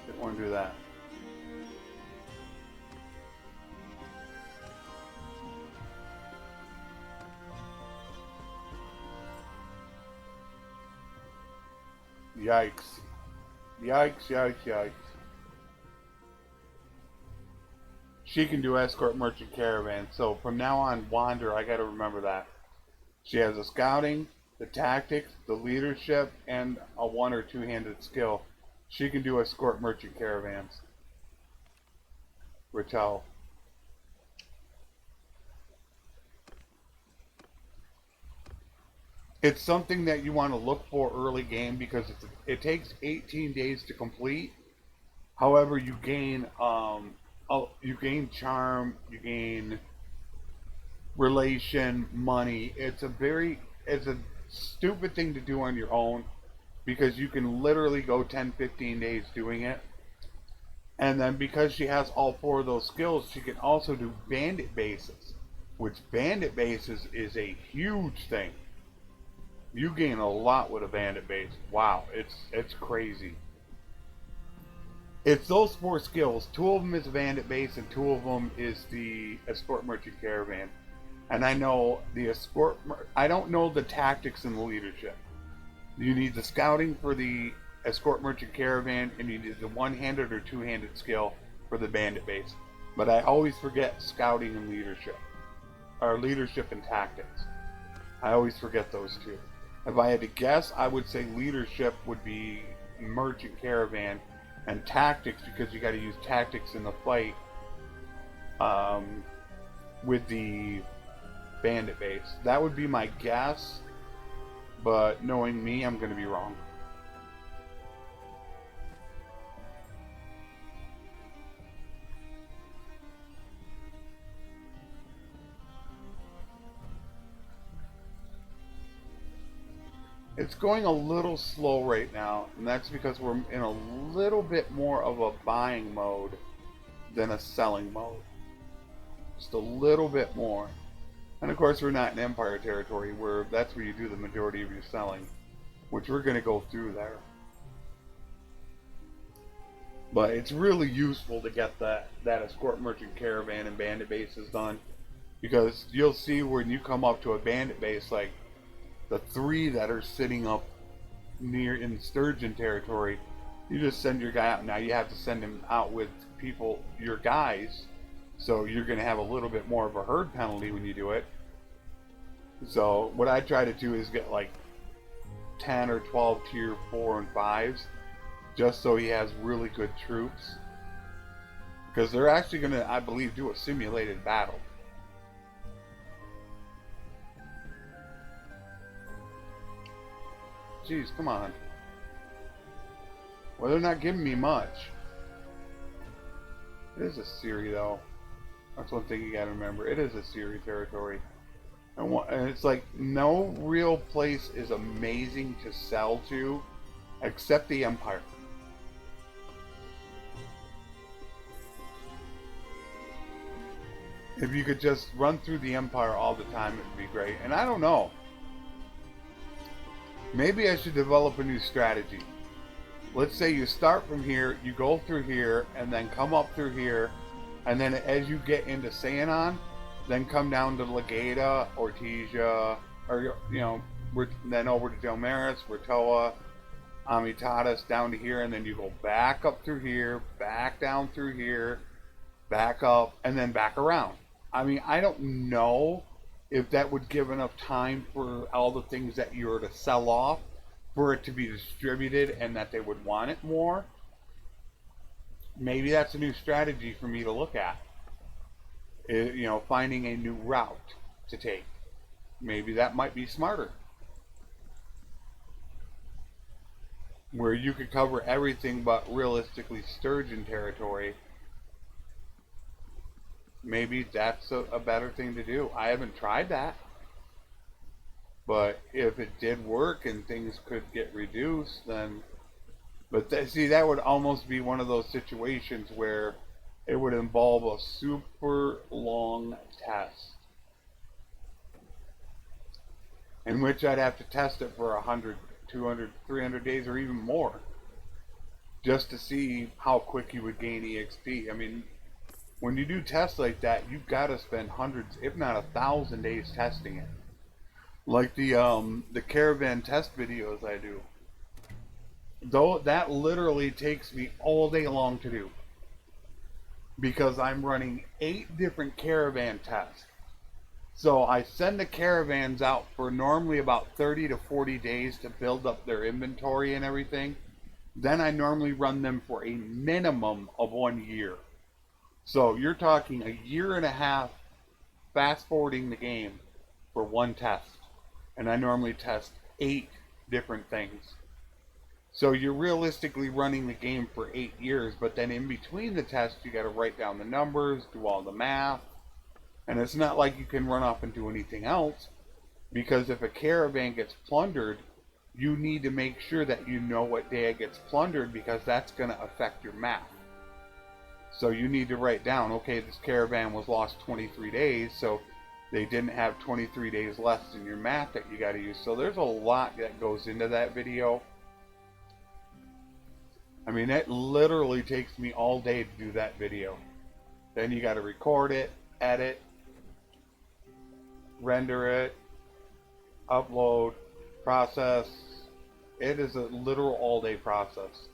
Didn't want to do that. Yikes. Yikes, yikes, yikes. She can do escort merchant caravan, so from now on, wander, I gotta remember that. She has the scouting, the tactics, the leadership, and a one or two-handed skill. She can do escort merchant caravans. Ratel. It's something that you want to look for early game because it takes 18 days to complete. However, you gain charm, you gain relation, money. It's a stupid thing to do on your own because you can literally go 10, 15 days doing it. And then because she has all four of those skills, she can also do bandit bases, which bandit bases is a huge thing. You gain a lot with a bandit base. Wow, it's crazy. It's those 4 skills. 2 of them is bandit base, and 2 of them is the escort merchant caravan. And I know the escort. I don't know the tactics and the leadership. You need the scouting for the escort merchant caravan, and you need the one-handed or two-handed skill for the bandit base. But I always forget scouting and leadership, or leadership and tactics. I always forget those 2. If I had to guess, I would say leadership would be merchant caravan, and tactics, because you got to use tactics in the fight with the bandit base. That would be my guess, but knowing me, I'm going to be wrong. It's going a little slow right now, and that's because we're in a little bit more of a buying mode than a selling mode. Just a little bit more. And of course, we're not in Empire territory, where that's where you do the majority of your selling, which we're going to go through there. But it's really useful to get that escort merchant caravan and bandit bases done, because you'll see when you come up to a bandit base, like the 3 that are sitting up near in Sturgeon territory, you just send your guy out. Now you have to send him out with people, your guys, so you're going to have a little bit more of a herd penalty when you do it. So what I try to do is get like 10 or 12 tier 4 and 5s, just so he has really good troops, because they're actually going to, I believe, do a simulated battle. Jeez, come on. Well, they're not giving me much. It is a Syria, though. That's one thing you gotta remember. It is a Syria territory. And it's like, no real place is amazing to sell to, except the Empire. If you could just run through the Empire all the time, it would be great. And I don't know. Maybe I should develop a new strategy. Let's say you start from here, you go through here, and then come up through here, and then as you get into Sayanon, then come down to Legata, Ortesia, or, you know, then over to Delmaris, Ratoa, Amitatis, down to here, and then you go back up through here, back down through here, back up, and then back around. I mean, I don't know if that would give enough time for all the things that you were to sell off for it to be distributed, and that they would want it more. Maybe that's a new strategy for me to look at. You know, finding a new route to take. Maybe that might be smarter. Where you could cover everything but realistically Sturgeon territory. Maybe that's a better thing to do. I haven't tried that. But if it did work and things could get reduced, then... But see, that would almost be one of those situations where it would involve a super long test, in which I'd have to test it for 100, 200, 300 days or even more, just to see how quick you would gain EXP. I mean, when you do tests like that, you've got to spend hundreds, if not 1,000 days testing it. Like the caravan test videos I do. Though that literally takes me all day long to do, because I'm running 8 different caravan tests. So I send the caravans out for normally about 30 to 40 days to build up their inventory and everything. Then I normally run them for a minimum of 1 year. So you're talking a year and a half fast forwarding the game for one test. And I normally test 8 different things. So you're realistically running the game for 8 years, but then in between the tests, you got to write down the numbers, do all the math. And it's not like you can run off and do anything else, because if a caravan gets plundered, you need to make sure that you know what day it gets plundered, because that's going to affect your math. So you need to write down, okay, this caravan was lost 23 days, so they didn't have 23 days left in your math that you got to use. So there's a lot that goes into that video. I mean, it literally takes me all day to do that video. Then you got to record it, edit, render it, upload, process. It is a literal all-day process.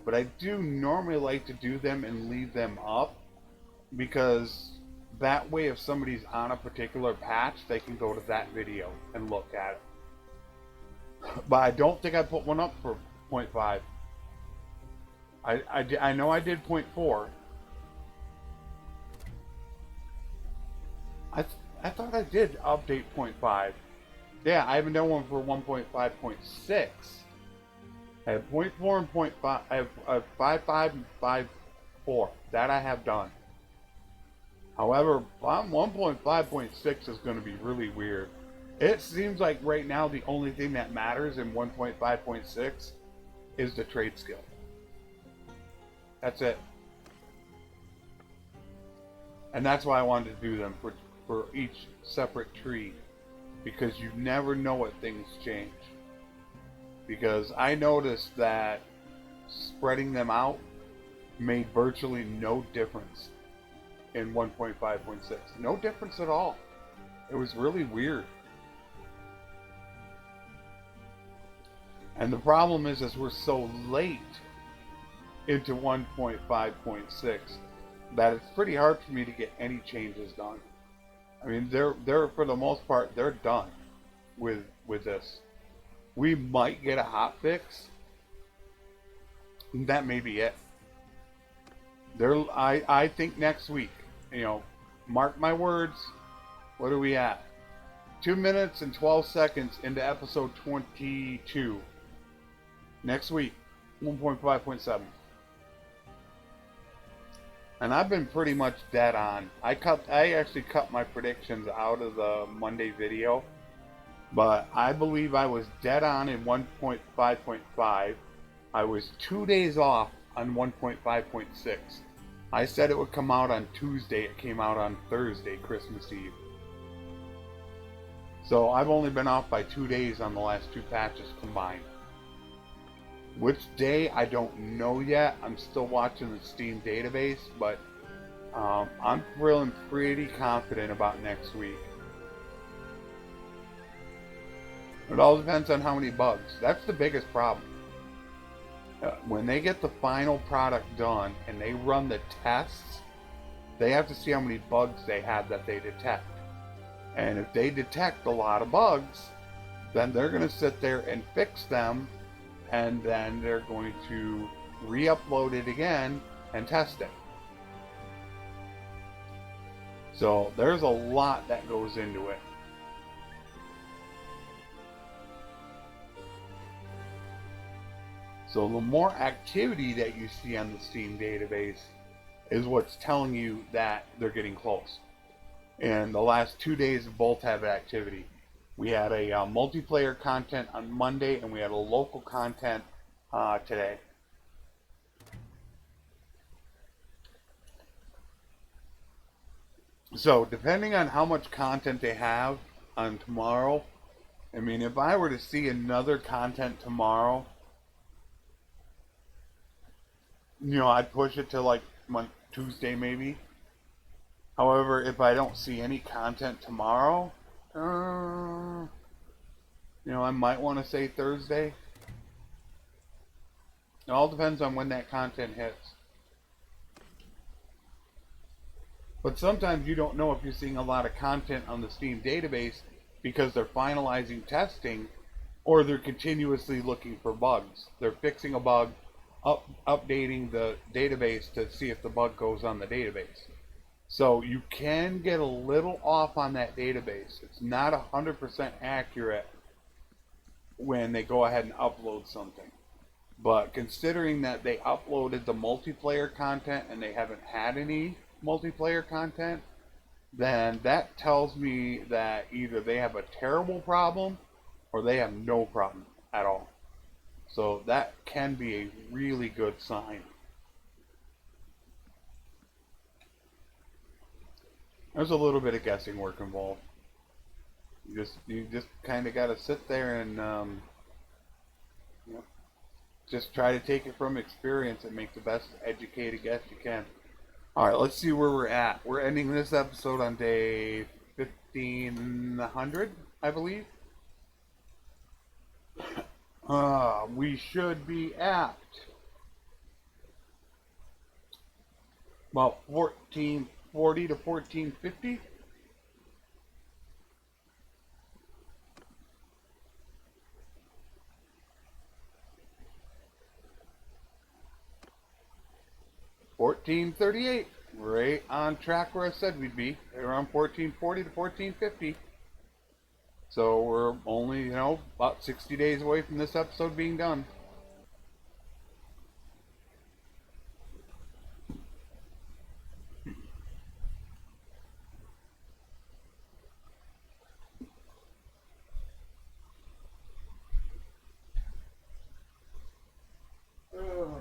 But I do normally like to do them and leave them up, because that way if somebody's on a particular patch, they can go to that video and look at it. But I don't think I put one up for 0.5. I know I did 0.4. I thought I did update 0.5. Yeah, I haven't done one for 1.5.6. I have 0.4 and 0.5. I have 5.5 and 5.4. That I have done. However, 1.5.6 is going to be really weird. It seems like right now the only thing that matters in 1.5.6 is the trade skill. That's it. And that's why I wanted to do them for each separate tree, because you never know what things change. Because I noticed that spreading them out made virtually no difference in 1.5.6. No difference at all. It was really weird. And the problem is we're so late into 1.5.6 that it's pretty hard for me to get any changes done. I mean, they're for the most part, they're done with this. We might get a hot fix. That may be it. I think next week, you know, mark my words. What are we at? 2 minutes and 12 seconds into episode 22. Next week, 1.5.7. And I've been pretty much dead on. I actually cut my predictions out of the Monday video, but I believe I was dead on in 1.5.5. I was 2 days off on 1.5.6. I said it would come out on Tuesday. It came out on Thursday, Christmas Eve. So I've only been off by 2 days on the last two patches combined. Which day, I don't know yet. I'm still watching the Steam database, but I'm feeling pretty confident about next week. It all depends on how many bugs. That's the biggest problem. When they get the final product done and they run the tests, they have to see how many bugs they have that they detect. And if they detect a lot of bugs, then they're going to sit there and fix them, and then they're going to re-upload it again and test it. So there's a lot that goes into it. So the more activity that you see on the Steam database is what's telling you that they're getting close. And the last 2 days both have activity. We had a multiplayer content on Monday, and we had a local content today. So depending on how much content they have on tomorrow, I mean, if I were to see another content tomorrow, you know, I'd push it to like Tuesday maybe. However, if I don't see any content tomorrow, you know, I might want to say Thursday. It all depends on when that content hits. But sometimes you don't know if you're seeing a lot of content on the Steam database because they're finalizing testing, or they're continuously looking for bugs. They're fixing a bug, updating the database to see if the bug goes on the database. So you can get a little off on that database. It's not 100% accurate when they go ahead and upload something. But considering that they uploaded the multiplayer content and they haven't had any multiplayer content, then that tells me that either they have a terrible problem or they have no problem at all. So that can be a really good sign. There's a little bit of guessing work involved. You just kind of got to sit there and Just try to take it from experience and make the best educated guess you can. All right, let's see where we're at. We're ending this episode on day 1500, I believe. We should be at about 1440 to 1450. $14.38. Right on track where I said we'd be. Around 1440 to 1450. So we're only, about 60 days away from this episode being done. Oh.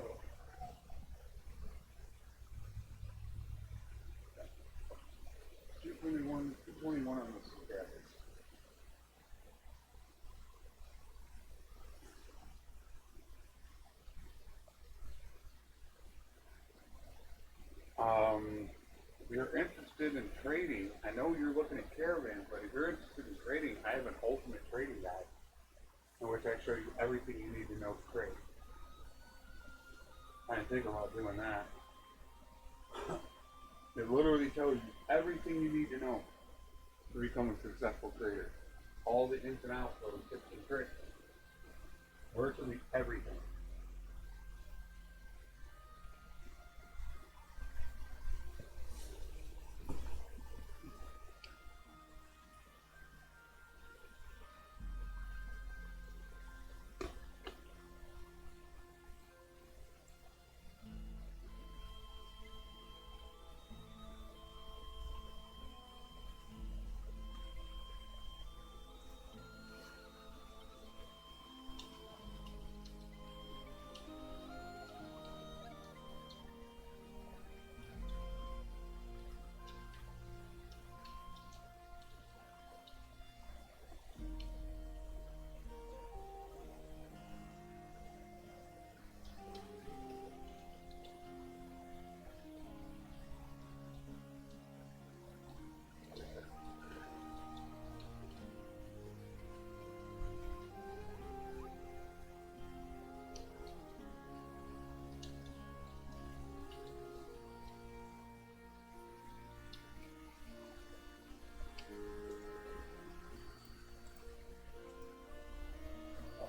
221 on this graphics. If you're interested in trading, I know you're looking at caravans, but if you're interested in trading, I have an ultimate trading guide in which I show you everything you need to know to trade. I didn't think about doing that. It literally tells you everything you need to know to become a successful trader. All the ins and outs of tips and tricks. Virtually everything.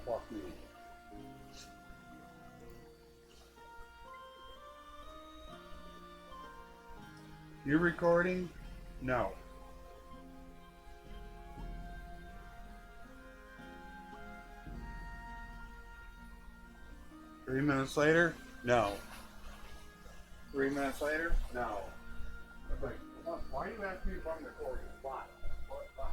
Fuck me. You're recording? No. Three minutes later? No. 3 minutes later? No. I was like, why are you asking me if I'm recording? Why? What? Why?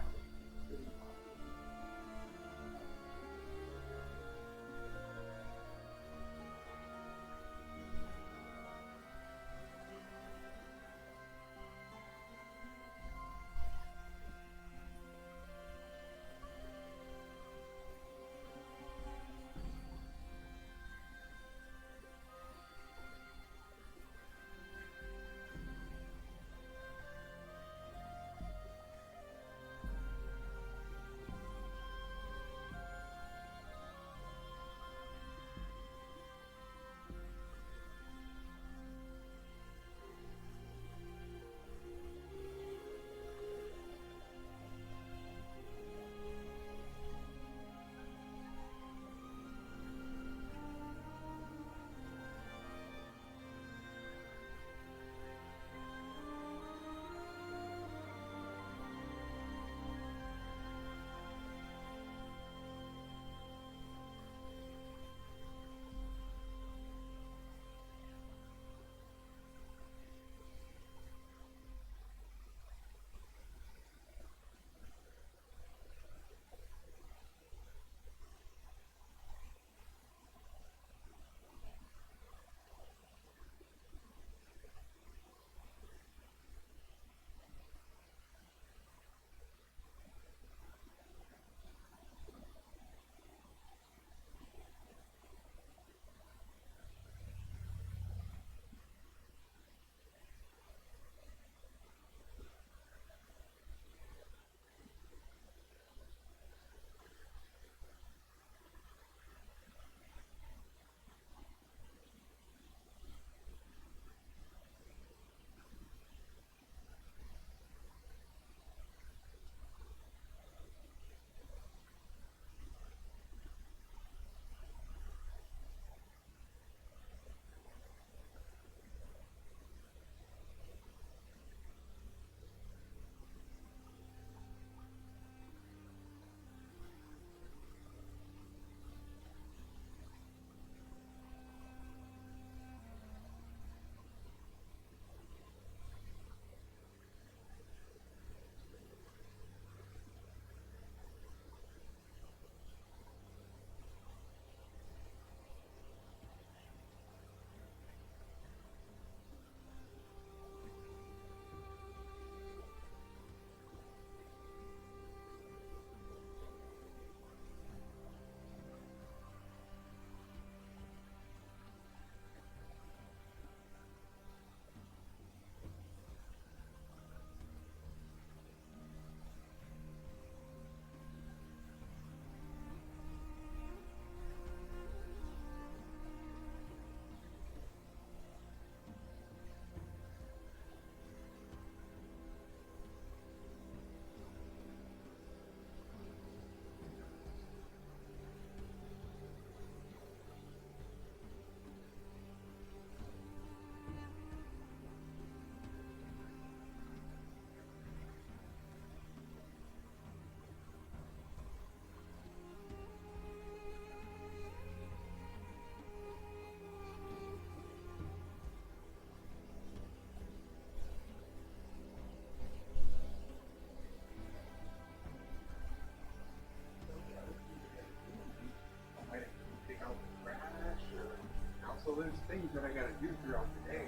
do throughout the day.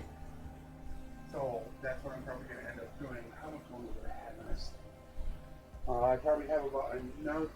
So that's what I'm probably going to end up doing. How much longer do I have in this? I probably have about another